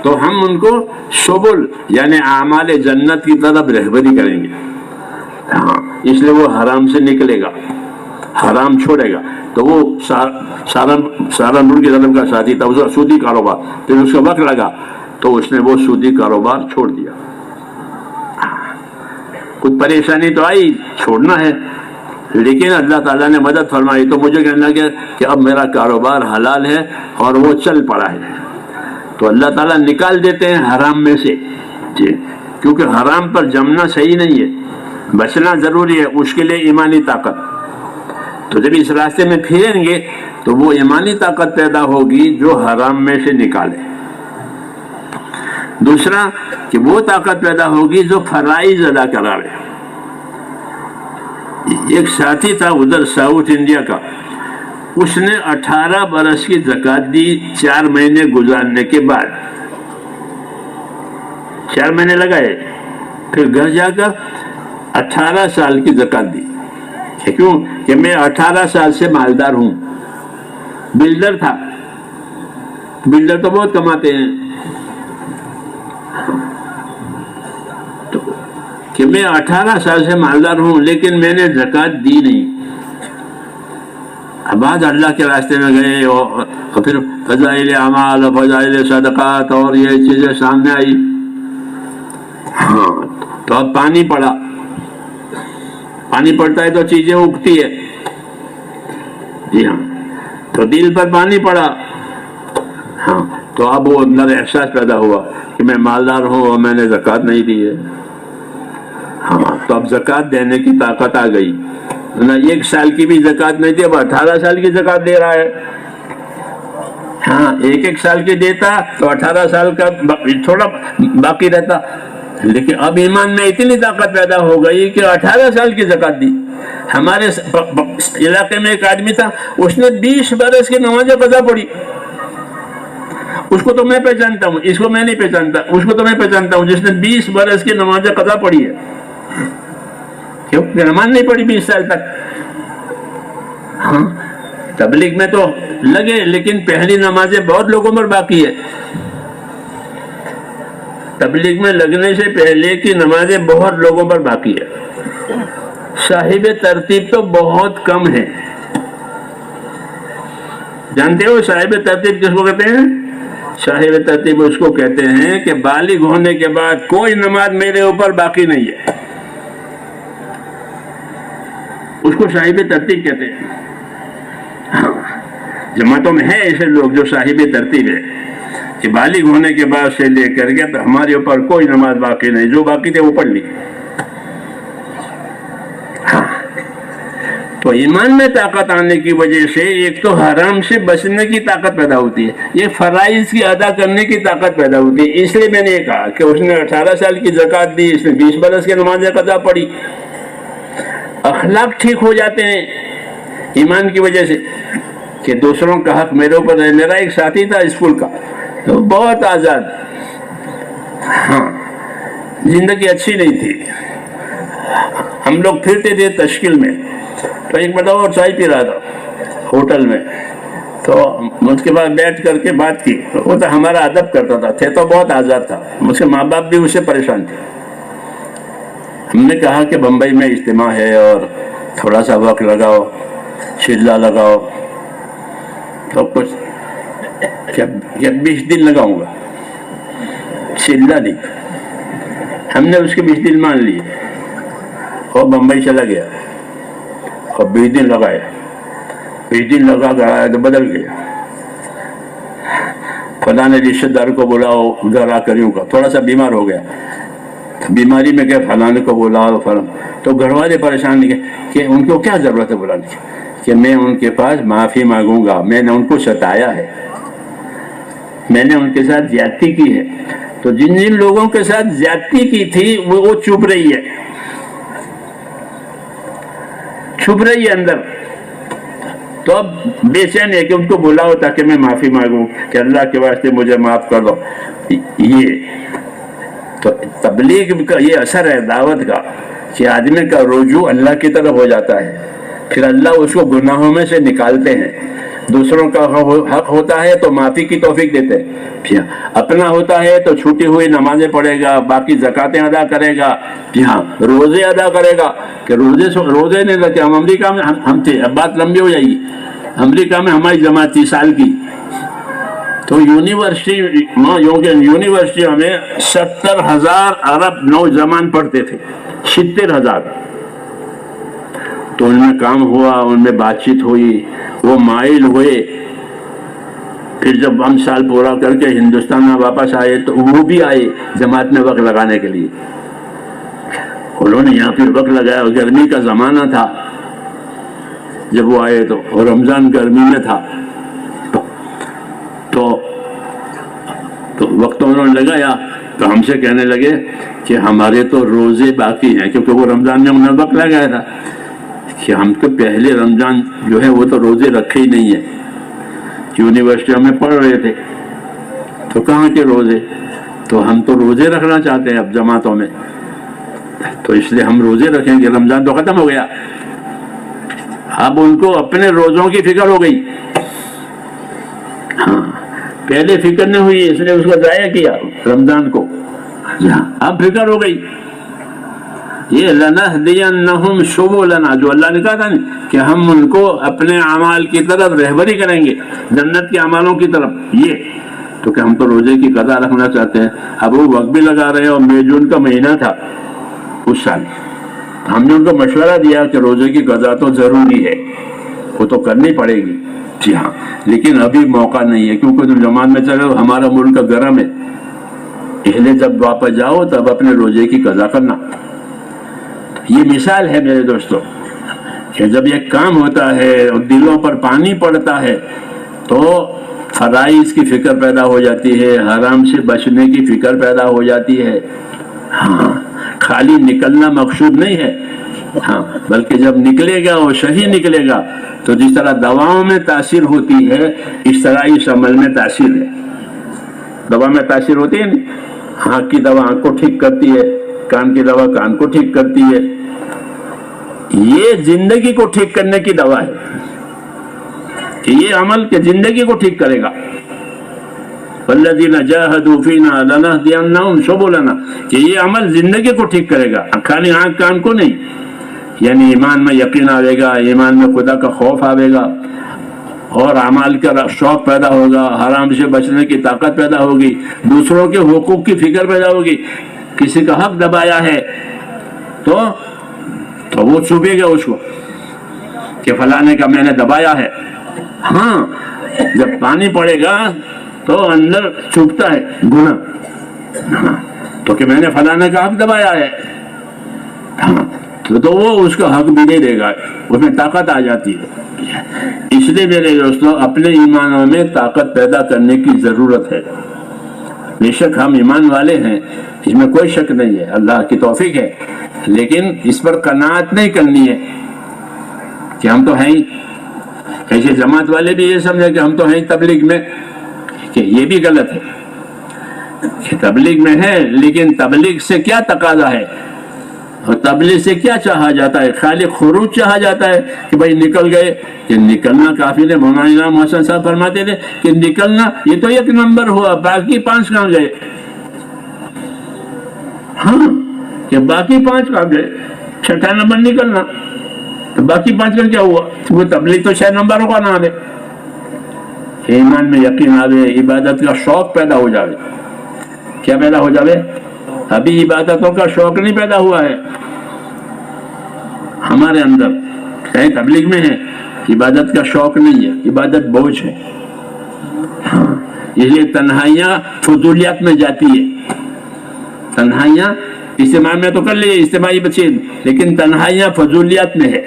تو ہم ان کو سبل یعنی اعمال جنت کی طرف رہبری کریں گے. اس لیے وہ حرام سے نکلے گا، حرام چھوڑے گا. تو وہ سہارنپور کی طرف کا ساتھی تھا، اس کا سودی کاروبار. پھر اس کا وقت لگا تو اس نے وہ سودی کاروبار چھوڑ دیا. کچھ پریشانی تو آئی، چھوڑنا ہے، لیکن اللہ تعالیٰ نے مدد فرمائی. تو مجھے کہنے لگا کہ اب میرا کاروبار حلال ہے اور وہ چل پڑا ہے. تو اللہ تعالیٰ نکال دیتے ہیں حرام میں سے، کیونکہ حرام پر جمنا صحیح نہیں ہے. بچنا ضروری ہے، اس کے لیے ایمانی طاقت. تو جب اس راستے میں پھریں گے تو وہ ایمانی طاقت پیدا ہوگی جو حرام میں سے نکالے. دوسرا کہ وہ طاقت پیدا ہوگی جو فرائض ادا کراوے. ایک ساتھی تھا ادھر ساؤتھ انڈیا کا، اس نے 18 برس کی زکوٰۃ دی 4 مہینے گزارنے کے بعد. 4 مہینے لگائے، پھر گھر جا کر 18 سال کی زکوٰۃ دی. کیوں کہ میں 18 سال سے مالدار ہوں. بلڈر تھا، بلڈر تو بہت کماتے ہیں. تو کہ میں 18 سال سے مالدار ہوں لیکن میں نے زکوٰۃ دی نہیں. بعد اللہ کے راستے میں گئے اور پھر فضائل اعمال اور فضائل صدقات اور یہ چیزیں سامنے آئی. ہاں تو اب پانی پڑا، پانی پڑتا ہے تو چیزیں اگتی ہے. جی ہاں، تو دل پر پانی پڑا. ہاں تو اب وہ اندر احساس پیدا ہوا کہ میں مالدار ہوں اور میں نے زکوٰۃ نہیں دی ہے. ہاں تو اب زکوٰۃ دینے کی طاقت آ گئی. 1 سال کی بھی زکوٰۃ نہیں دی، اب 18 سال کی زکوٰۃ دے رہا ہے. ہاں 1 سال کی دیتا تو 18 سال کا تھوڑا باقی رہتا، لیکن اب ایمان میں اتنی طاقت پیدا ہو گئی کہ 18 سال کی زکوٰۃ دی. ہمارے علاقے میں ایک آدمی تھا، اس نے 20 برس کی نماز قضا پڑھی. اس کو تو میں پہچانتا ہوں، اس کو میں نہیں پہچانتا. اس کو تو میں پہچانتا ہوں جس نے 20 برس کی نماز قضا پڑھی ہے. کیوں نماز نہیں پڑھی 20 سال تک؟ ہاں تبلیغ میں تو لگے لیکن پہلی نمازیں بہت لوگوں پر باقی ہے. تبلیغ میں لگنے سے پہلے کی نمازیں بہت لوگوں پر باقی ہے. صاحب ترتیب تو بہت کم ہے. جانتے ہو صاحب ترتیب کس کو کہتے ہیں؟ صاحب ترتیب اس کو کہتے ہیں کہ بالغ ہونے کے بعد کوئی نماز میرے اوپر باقی نہیں ہے. اس کو صاحب ترتیب کہتے ہیں. جماعتوں میں ہیں ایسے لوگ جو صاحب ترتیب ہے کہ بالغ ہونے کے بعد سے لے کر کے ہمارے اوپر کوئی نماز باقی نہیں، جو باقی تھے وہ پڑھ لی. تو ایمان میں طاقت آنے کی وجہ سے ایک تو حرام سے بچنے کی طاقت پیدا ہوتی ہے، یہ فرائض کی ادا کرنے کی طاقت پیدا ہوتی ہے. اس لیے میں نے یہ کہا کہ اس نے 18 سال کی زکوٰۃ دی، اس نے 20 برس کی نماز قضا پڑھی. اخلاق ٹھیک ہو جاتے ہیں ایمان کی وجہ سے کہ دوسروں کا حق میرے اوپر ہے. میرا ایک ساتھی تھا اسکول کا، تو بہت آزاد. ہاں زندگی اچھی نہیں تھی. ہم لوگ پھرتے تھے تشکیل میں، تو ایک مرتبہ اور چائے پی رہا تھا ہوٹل میں، تو اس کے بعد بیٹھ کر کے بات کی. وہ تو ہمارا ادب کرتا تھا، تھے تو بہت آزاد تھا. اس کے ماں باپ بھی اس سے پریشان تھے. ہم نے کہا کہ بمبئی میں اجتماع ہے اور تھوڑا سا وقت لگاؤ، شلہ لگاؤ. تو کچھ 20 دن لگاؤں گا، شلہ دی. ہم نے اس کے 20 دن مان لیے اور بمبئی چلا گیا اور 20 دن لگایا. 20 دن لگا گیا تو بدل گیا. فلاں نے رشتے دار کو بلاؤ، گھر آ کر یوں کا تھوڑا سا بیمار ہو گیا. بیماری میں کہ فلاں کو بلاؤ فلاں، تو گھر والے پریشان نہیں کہ ان کو کیا ضرورت ہے بلانے کی، کہ میں ان کے پاس معافی مانگوں گا، میں نے ان کو ستایا ہے، میں نے ان کے ساتھ زیادتی کی ہے. تو جن جن لوگوں کے ساتھ زیادتی کی تھی وہ چپ رہی ہے، چھپ رہی ہے اندر. تو اب بے چین ہے کہ ان کو بلاؤ تاکہ میں معافی مانگوں کہ اللہ کے واسطے مجھے معاف کر دو. یہ تو تبلیغ کا یہ اثر ہے دعوت کا کہ آدمی کا رجوع اللہ کی طرف ہو جاتا ہے. پھر اللہ اس کو گناہوں میں سے نکالتے ہیں. دوسروں کا حق ہوتا ہے تو معافی کی توفیق دیتے ہیں. پھر اپنا ہوتا ہے تو چھوٹی ہوئی نمازیں پڑھے گا، باقی زکاتیں ادا کرے گا، ہاں روزے ادا کرے گا. کہ روزے نہیں رہتے. ہم امریکہ میں ہم تھے، اب بات لمبی ہو جائے گی. امریکہ میں ہماری جماعت 30 سال کی، تو یونیورسٹیوں میں 70,000 عرب نوجوان پڑھتے تھے. 70,000. تو ان میں کام ہوا، ان میں بات چیت ہوئی، وہ مائل ہوئے. پھر جب ہم سال پورا کر کے ہندوستان میں واپس آئے تو وہ بھی آئے جماعت میں وقت لگانے کے لیے. انہوں نے یہاں پہ وقت لگایا، گرمی کا زمانہ تھا جب وہ آئے تو، اور رمضان گرمی میں تھا، تو وقت انہوں نے لگایا، تو ہم سے کہنے لگے کہ ہمارے تو روزے باقی ہیں، کیونکہ وہ رمضان میں انہوں نے وقت لگایا تھا کہ ہم تو پہلے رمضان جو ہے وہ تو روزے رکھے ہی نہیں ہیں، یونیورسٹیوں میں پڑھ رہے تھے، تو کہاں کے روزے، تو ہم تو روزے رکھنا چاہتے ہیں اب جماعتوں میں، تو اس لیے ہم روزے رکھیں گے، رمضان تو ختم ہو گیا۔ اب ان کو اپنے روزوں کی فکر ہو گئی، ہاں پہلے فکر نہیں ہوئی اس لیے اس کو ضائع کیا رمضان کو، اب فکر ہو گئی۔ یہ لَنَهْدِيَنَّهُمْ سُبُلَنَا جو اللہ نے کہا تھا کہ ہم ان کو اپنے اعمال کی طرف رہبری کریں گے، جنت کے اعمالوں کی طرف، یہ تو کہ ہم تو روزے کی قضا رکھنا چاہتے ہیں۔ اب وہ وقت بھی لگا رہے ہیں، اور مئی جون کا مہینہ تھا اس سال، ہم نے ان کو مشورہ دیا کہ روزے کی قضا تو ضروری ہے، وہ تو کرنی پڑے گی، جی ہاں، لیکن ابھی موقع نہیں ہے کیونکہ تم جماعت میں چلو، ہمارا ملک گرم ہے، اس لیے جب واپس جاؤ تب اپنے روزے کی قضا کرنا۔ یہ مثال ہے میرے دوستوں کہ جب یہ کام ہوتا ہے اور دلوں پر پانی پڑتا ہے تو فرائض کی فکر پیدا ہو جاتی ہے، حرام سے بچنے کی فکر پیدا ہو جاتی ہے، ہاں خالی نکلنا مقصود نہیں ہے، ہاں بلکہ جب نکلے گا اور صحیح نکلے گا تو جس طرح دواؤں میں تاثیر ہوتی ہے اس طرح اس عمل میں تاثیر ہے۔ دوا میں تاثیر ہوتی ہے نا، آنکھ کی دوا آنکھ کو ٹھیک کرتی ہے، کان کی دوا کان کو ٹھیک کرتی ہے، یہ زندگی کو ٹھیک کرنے کی دوا ہے کہ یہ عمل کہ زندگی کو ٹھیک کرے گا۔ والذین جاہدوا فینا لنہدینہم سبلنا کہ یہ عمل زندگی کو ٹھیک کرے گا، خالی آنکھ کان کو نہیں، یعنی ایمان میں یقین آئے گا، ایمان میں خدا کا خوف آئے گا، اور اعمال کا شوق پیدا ہوگا، حرام سے بچنے کی طاقت پیدا ہوگی، دوسروں کے حقوق کی فکر پیدا ہوگی۔ کسی کا حق دبایا ہے تو وہ چھپے گا اس کو کہ فلانے کا میں نے دبایا ہے، ہاں جب پانی پڑے گا تو اندر چھپتا ہے گناہ، تو کہ میں نے فلانے کا حق دبایا ہے، تو وہ اس کا حق بھی نہیں دے گا، اس میں طاقت آ جاتی ہے۔ اس لیے میرے دوستوں اپنے ایمانوں میں طاقت پیدا کرنے کی ضرورت ہے۔ بے شک ہم ایمان والے ہیں، اس میں کوئی شک نہیں ہے، اللہ کی توفیق ہے، لیکن اس پر قناعت نہیں کرنی ہے کہ ہم تو ہیں ہی۔ ایسے جماعت والے بھی یہ سمجھے کہ ہم تو ہیں تبلیغ میں، کہ یہ بھی غلط ہے کہ تبلیغ میں ہے، لیکن تبلیغ سے کیا تقاضا ہے اور تبلیغ سے کیا چاہا جاتا ہے؟ خالی خروج چاہا جاتا ہے کہ بھائی نکل گئے، کہ نکلنا کافی ہے۔ مولانا انعام حسن صاحب فرماتے تھے کہ نکلنا یہ تو ایک نمبر ہوا، باقی 5 کہاں گئے؟ ہاں کہ باقی 5 کہاں گئے؟ 6واں نمبر نکلنا، تو باقی 5 کا کیا ہوا؟ وہ تبلیغ تو 6 نمبروں کا نام ہے۔ ایمان میں یقین آوے، عبادت کا شوق پیدا ہو جاوے۔ کیا پیدا ہو جاوے؟ ابھی عبادتوں کا شوق نہیں پیدا ہوا ہے ہمارے اندر، کہیں تبلیغ میں ہے، عبادت کا شوق نہیں ہے، عبادت بوجھ ہے، اس لیے تنہائیاں فضولیات میں جاتی ہے۔ تنہائیاں اجتماع میں تو کر لیے اجتماعی بچے، لیکن تنہائیاں فضولیات میں ہے۔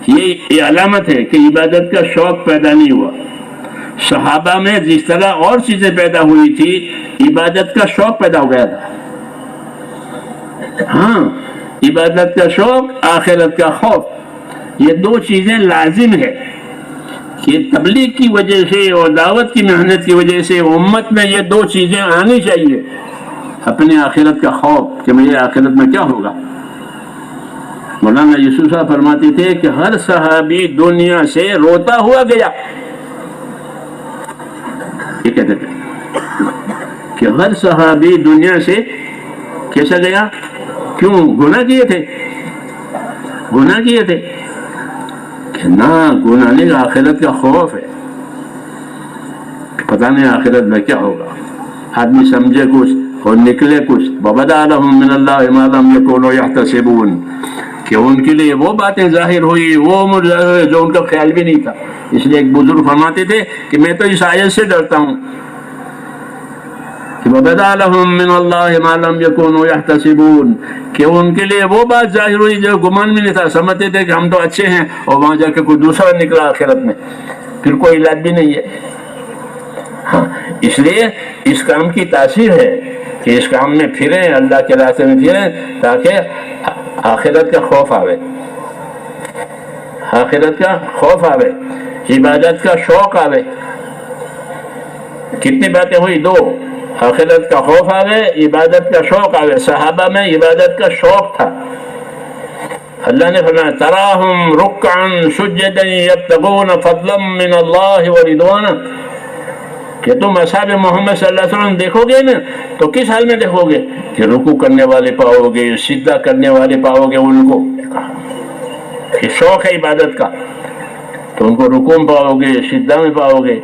یہ علامت ہے کہ عبادت کا شوق پیدا نہیں ہوا۔ صحابہ میں جس طرح اور چیزیں پیدا ہوئی تھی، عبادت کا شوق پیدا ہو گیا تھا۔ ہاں عبادت کا شوق، آخرت کا خوف، یہ 2 چیزیں لازم ہے کہ تبلیغ کی وجہ سے اور دعوت کی محنت کی وجہ سے امت میں یہ 2 چیزیں آنی چاہیے۔ اپنے آخرت کا خوف کہ مجھے آخرت میں کیا ہوگا۔ مولانا یوسف صاحب فرماتے تھے کہ ہر صحابی دنیا سے روتا ہوا گیا، یہ کہتے تھے کہ ہر صحابی دنیا سے کیسا گیا؟ کیوں؟ گناہ کیے تھے، گناہ کیے تھے کہ نہ گناہ نہیں، آخرت کا خوف ہے، پتہ نہیں آخرت میں کیا ہوگا۔ آدمی سمجھے کچھ اور نکلے کچھ، وَبَدَا لَهُم مِّنَ اللَّهِ مَا لَمْ يَكُونُوا يَحْتَسِبُونَ کہ ان کے لیے وہ باتیں ظاہر ہوئی، وہ امور ظاہر ہوئی جو ان کا خیال بھی نہیں تھا۔ اس لیے ایک بزرگ فرماتے تھے کہ میں تو اس آیت سے ڈرتا ہوں کہ وَبَدَا لَهُم مِّنَ اللَّهِ مَا لَمْ يَكُونُوا يَحْتَسِبُونَ کہ ان کے لیے وہ بات ظاہر ہوئی جو گمان میں نہیں تھا. سمجھتے تھے کہ ہم تو اچھے ہیں اور وہاں جا کے کوئی دوسرا نکلا آخرت میں، پھر کوئی علاج بھی نہیں ہے. ہاں اس لیے اس کام کی تاثیر ہے کہ اس کام میں پھریں، اللہ کے راستے میں پھریں تاکہ آخرت کا خوف آوے، آخرت کا خوف آوے، عبادت کا شوق آوے. کتنی باتیں ہوئی؟ دو. آخرت کا خوف آوے، عبادت کا شوق آوے. صحابہ میں عبادت کا شوق تھا. اللہ نے فرمایا تراہم رکعا سجدا یبتغون فضلا من اللہ ورضوانا، کہ تم اصحاب محمد صلی اللہ علیہ وسلم دیکھو گے نا تو کس حال میں دیکھو گے کہ رکوع کرنے والے پاؤ گے، سجدہ کرنے والے پاؤ گے. ان کو کہ شوق ہے عبادت کا تو ان کو رکوع میں پاؤ گے، سجدہ میں پاؤ گے.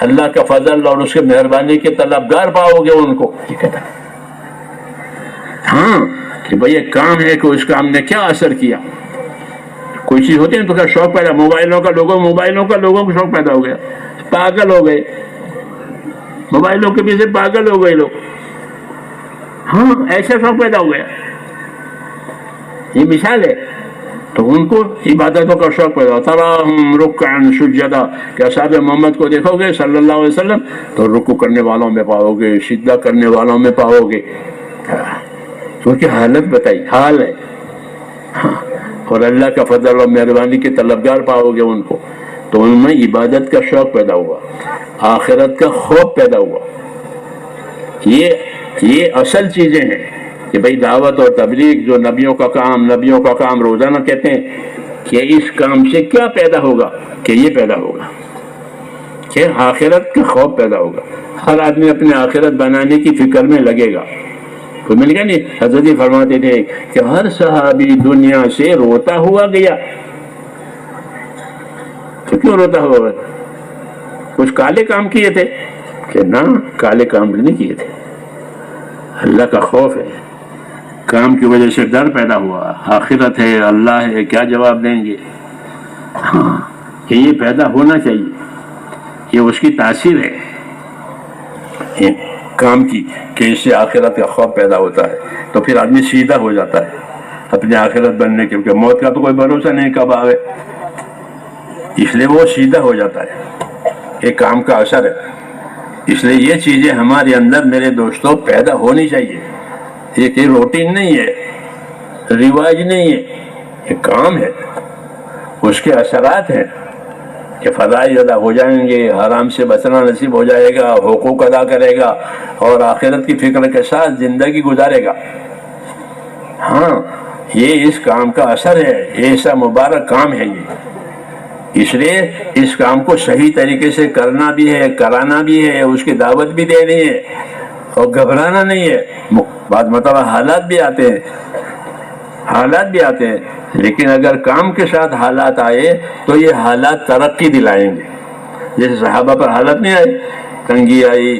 اللہ کا فضل اور اس کے مہربانی کے طلبگار پاؤ گے ان کو. ہاں کہ بھئی یہ کام ہے کہ اس کام نے کیا اثر کیا. کوئی چیز ہوتی ہے تو کیا شوق پیدا، موبائلوں کا لوگوں کو شوق پیدا ہو گیا، پاگل ہو گئے، موبائلوں کے پیچھے پاگل ہو گئے لوگ. ہاں ایسا شوق پیدا ہو گیا. یہ مثال ہے. تو ان کو عبادتوں کا شوق پیدا ہوتا. تراہم رکعا سجدا، کہ اصحاب محمد کو دیکھو گے صلی اللہ علیہ وسلم تو رکوع کرنے والوں میں پاؤ گے، سجدہ کرنے والوں میں پاؤ گے. کیونکہ حالت بتائی، حال ہے. اور اللہ کا فضل اور مہربانی کے طلبگار پاؤ گے ان کو. تو ان میں عبادت کا شوق پیدا ہوا، آخرت کا خوف پیدا ہوا. یہ اصل چیزیں ہیں کہ بھئی دعوت اور تبلیغ جو نبیوں کا کام روزانہ کہتے ہیں کہ اس کام سے کیا پیدا ہوگا، کہ یہ پیدا ہوگا کہ آخرت کا خوف پیدا ہوگا. ہر آدمی اپنے آخرت بنانے کی فکر میں لگے گا. تو مل گیا نہیں. حضرت جی فرماتے تھے کہ ہر صحابی دنیا سے روتا ہوا گیا. تو کیوں روتا ہوا گیا؟ کچھ کالے کام کیے تھے؟ کہ نہ، کالے کام نہیں کیے تھے. اللہ کا خوف ہے، کام کی وجہ سے ڈر پیدا ہوا. آخرت ہے، اللہ ہے، کیا جواب دیں گے. ہاں کہ یہ پیدا ہونا چاہیے. یہ اس کی تاثیر ہے کام کی کہ اس سے آخرت کا خوف پیدا ہوتا ہے. تو پھر آدمی سیدھا ہو جاتا ہے اپنے آخرت بننے کے، کیونکہ موت کا تو کوئی بھروسہ نہیں کب آوے. اس لیے وہ سیدھا ہو جاتا ہے. ایک کام کا اثر ہے. اس لیے یہ چیزیں ہمارے اندر میرے دوستوں پیدا ہونی چاہیے. یہ کہ روٹین نہیں ہے، رواج نہیں ہے، یہ کام ہے. اس کے اثرات ہیں کہ فرائض ادا ہو جائیں گے، حرام سے بچنا نصیب ہو جائے گا، حقوق ادا کرے گا اور آخرت کی فکر کے ساتھ زندگی گزارے گا. ہاں یہ اس کام کا اثر ہے. ایسا مبارک کام ہے یہ. اس لیے اس کام کو صحیح طریقے سے کرنا بھی ہے، کرانا بھی ہے، اس کی دعوت بھی دینی ہے اور گھبرانا نہیں ہے. بعد مطلب حالات بھی آتے ہیں لیکن اگر کام کے ساتھ حالات آئے تو یہ حالات ترقی دلائیں گے. جیسے صحابہ پر حالت نہیں آئی، تنگی آئی،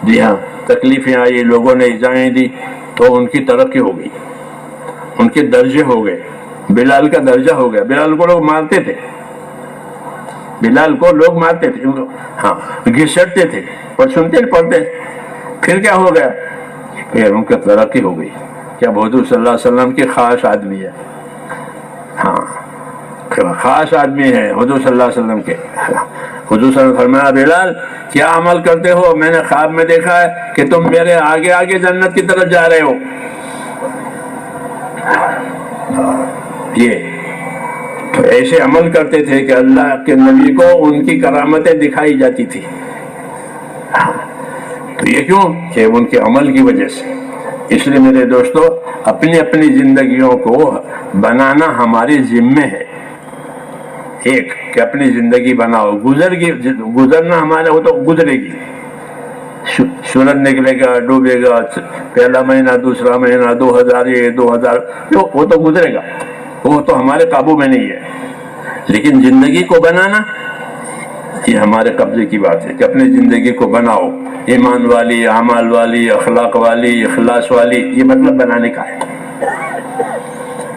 جی ہاں تکلیفیں آئی، لوگوں نے ایذائیں دی تو ان کی ترقی ہو گئی، ان کے درجے ہو گئے. بلال کا درجہ ہو گیا. بلال کو لوگ مارتے تھے، ہاں گھسٹتے تھے اور سنتے پڑھتے. پھر کیا ہو گیا؟ پھر ان کی ترقی ہو گئی کہ اب حضور صلی اللہ علیہ وسلم کے خاص آدمی ہے. ہاں خاص آدمی ہے حضور صلی اللہ علیہ وسلم کے. حضور صلی اللہ علیہ وسلم فرمایا بلال کیا عمل کرتے ہو؟ میں نے خواب میں دیکھا ہے کہ تم میرے آگے آگے جنت کی طرف جا رہے ہو. یہ تو ایسے عمل کرتے تھے کہ اللہ کے نبی کو ان کی کرامتیں دکھائی جاتی تھی. تو یہ کیوں؟ کہ ان کے عمل کی وجہ سے. اس لیے میرے دوستو اپنی اپنی زندگیوں کو بنانا ہمارے ذمے ہے. ایک کہ اپنی زندگی بناؤ. گزرنا ہمارا وہ تو گزرے گی. سورج نکلے گا، ڈوبے گا، پہلا مہینہ، دوسرا مہینہ، 2000 وہ تو گزرے گا، وہ تو ہمارے قابو میں نہیں ہے. لیکن زندگی کو بنانا یہ ہمارے قبضے کی بات ہے کہ اپنی زندگی کو بناؤ، ایمان والی، اعمال والی، اخلاق والی، اخلاص والی. یہ مطلب بنانے کا ہے.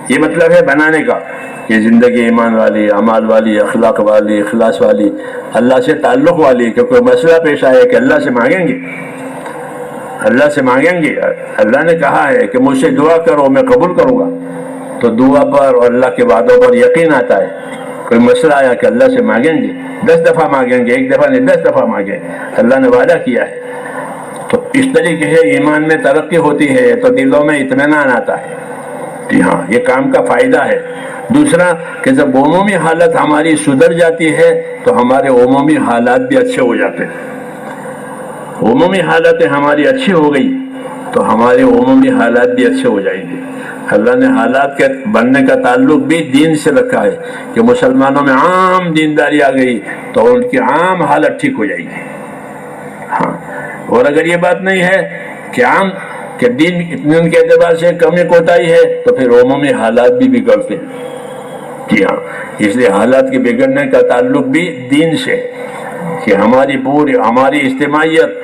یہ مطلب ہے بنانے کا کہ زندگی ایمان والی، اعمال والی، اخلاق والی، اخلاص والی، اللہ سے تعلق والی. کہ کوئی مسئلہ پیش آئے کہ اللہ سے مانگیں گے. اللہ سے مانگیں گے. اللہ نے کہا ہے کہ مجھ سے دعا کرو میں قبول کروں گا. تو دعا پر اور اللہ کے وعدوں پر یقین آتا ہے. کوئی مسئلہ آیا کہ اللہ سے مانگیں گے, 10 دفعہ مانگیں گے, 1 دفعہ نہیں 10 دفعہ مانگیں, اللہ نے وعدہ کیا ہے. تو اس طریقے سے ایمان میں ترقی ہوتی ہے تو دلوں میں اطمینان آتا ہے کہ ہاں یہ کام کا فائدہ ہے. دوسرا کہ جب عمومی حالت ہماری سدھر جاتی ہے تو ہمارے عمومی حالات بھی اچھے ہو جاتے ہیں. عمومی حالتیں ہماری اچھی ہو گئی تو ہمارے عمومی حالات بھی اچھے ہو جائیں گے. اللہ نے حالات کے بننے کا تعلق بھی دین سے رکھا ہے کہ مسلمانوں میں عام دینداری آ گئی تو ان کی عام حالت ٹھیک ہو جائے گی. ہاں, اور اگر یہ بات نہیں ہے کہ عام کہ دین اطمینان کے اعتبار سے کمی کوتاہی ہے تو پھر عمومی حالات بھی بگڑتے ہیں. جی ہاں, اس لیے حالات کے بگڑنے کا تعلق بھی دین سے کہ ہماری اجتماعیت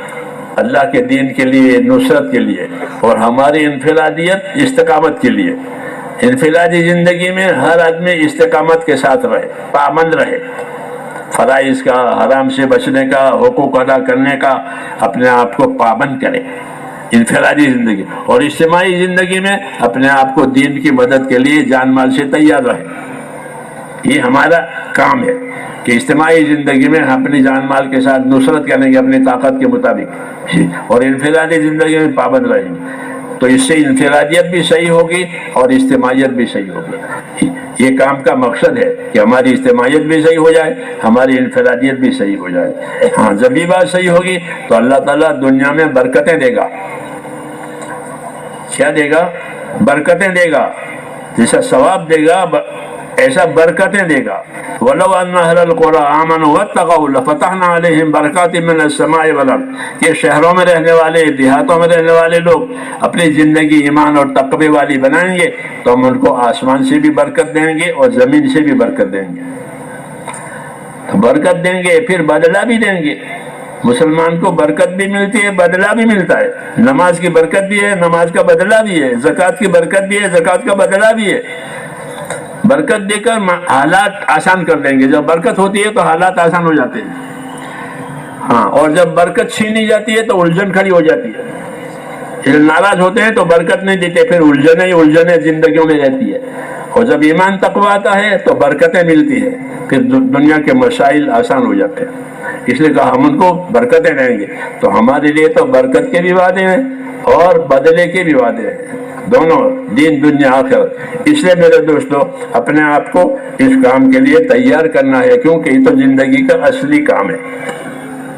اللہ کے دین کے لیے, نصرت کے لیے, اور ہماری انفرادیت استقامت کے لیے. انفرادی زندگی میں ہر آدمی استقامت کے ساتھ رہے, پابند رہے, فرائض کا, حرام سے بچنے کا, حقوق ادا کرنے کا اپنے آپ کو پابند کرے انفرادی زندگی. اور اجتماعی زندگی میں اپنے آپ کو دین کی مدد کے لیے جان مال سے تیار رہے. یہ ہمارا کام ہے کہ اجتماعی زندگی میں اپنی جان مال کے ساتھ نصرت کریں گے اپنی طاقت کے مطابق, اور انفرادی زندگی میں پابند رہیں گے. تو اس سے انفرادیت بھی صحیح ہوگی اور اجتماعیت بھی صحیح ہوگی. یہ کام کا مقصد ہے کہ ہماری اجتماعیت بھی صحیح ہو جائے, ہماری انفرادیت بھی صحیح ہو جائے. ہاں, جب یہ بات صحیح ہوگی تو اللہ تعالیٰ دنیا میں برکتیں دے گا. کیا دے گا؟ برکتیں دے گا. جیسا ثواب دے گا ایسا برکتیں دے گا. وَلَوْ أَنَّ أَهْلَ الْقُرَىٰ آمَنُوا وَاتَّقَوْا لَفَتَحْنَا عَلَيْهِمْ بَرَكَاتٍ مِّنَ السَّمَاءِ وَالْأَرْضِ. کہ شہروں میں رہنے والے, دیہاتوں میں رہنے والے لوگ اپنی زندگی ایمان اور تقوی والی بنائیں گے تو ہم ان کو آسمان سے بھی برکت دیں گے اور زمین سے بھی برکت دیں گے. تو برکت دیں گے پھر بدلہ بھی دیں گے. مسلمان کو برکت بھی ملتی ہے, بدلہ بھی ملتا ہے. نماز کی برکت بھی ہے, نماز کا بدلہ بھی ہے. زکوٰۃ کی برکت بھی ہے, زکوٰۃ کا بدلہ بھی ہے. برکت دے کر حالات آسان کر دیں گے. جب برکت ہوتی ہے تو حالات آسان ہو جاتے ہیں. ہاں, اور جب برکت چھینی جاتی ہے تو الجھن کھڑی ہو جاتی ہے. ناراض ہوتے ہیں تو برکت نہیں دیتے, پھر الجھنیں زندگیوں میں رہتی ہے. اور جب ایمان تقویٰ آتا ہے تو برکتیں ملتی ہیں, پھر دنیا کے مسائل آسان ہو جاتے ہیں. اس لیے کہا ہم ان کو برکتیں دیں گے. تو ہمارے لیے تو برکت کے بھی وعدے ہیں اور بدلے کے بھی وعدے ہیں, دونوں, دین دنیا آخرت. اس لیے میرے دوستو اپنے آپ کو اس کام کے لیے تیار کرنا ہے, کیونکہ یہ تو زندگی کا اصلی کام ہے.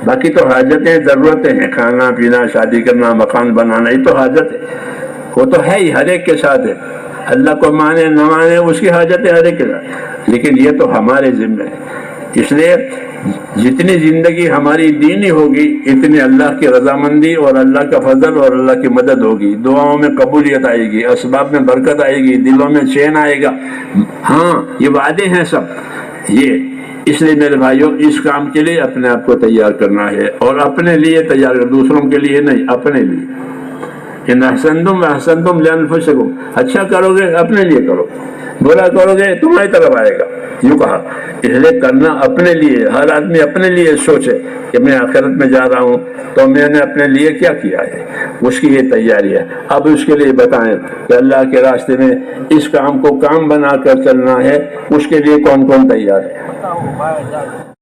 باقی تو حاجتیں, ضرورتیں ہیں, کھانا پینا, شادی کرنا, مکان بنانا, یہ تو حاجت ہے, وہ تو ہے ہی, ہر ایک کے ساتھ ہے. اللہ کو مانے نہ مانے اس کی حاجتیں ہر ایک کے ساتھ, لیکن یہ تو ہمارے ذمہ ہے. اس لیے جتنی زندگی ہماری دینی ہوگی اتنی اللہ کی رضامندی اور اللہ کا فضل اور اللہ کی مدد ہوگی. دعاؤں میں قبولیت آئے گی, اسباب میں برکت آئے گی, دلوں میں چین آئے گا. ہاں, یہ وعدے ہیں سب یہ. اس لیے میرے بھائیوں اس کام کے لیے اپنے آپ کو تیار کرنا ہے, اور اپنے لیے تیار کر, دوسروں کے لیے نہیں, اپنے لیے. ان احسنتم احسنتم لانفسکم, اچھا کرو گے اپنے لیے کرو, برا کرو گے تمہاری طرف آئے گا, یوں کہا. اس لیے کرنا اپنے لیے. ہر آدمی اپنے لیے سوچے کہ میں آخرت میں جا رہا ہوں تو میں نے اپنے لیے کیا کیا ہے, اس کی یہ تیاری ہے. اب اس کے لیے بتائیں کہ اللہ کے راستے میں اس کام کو کام بنا کر چلنا ہے, اس کے لیے کون کون تیار ہے.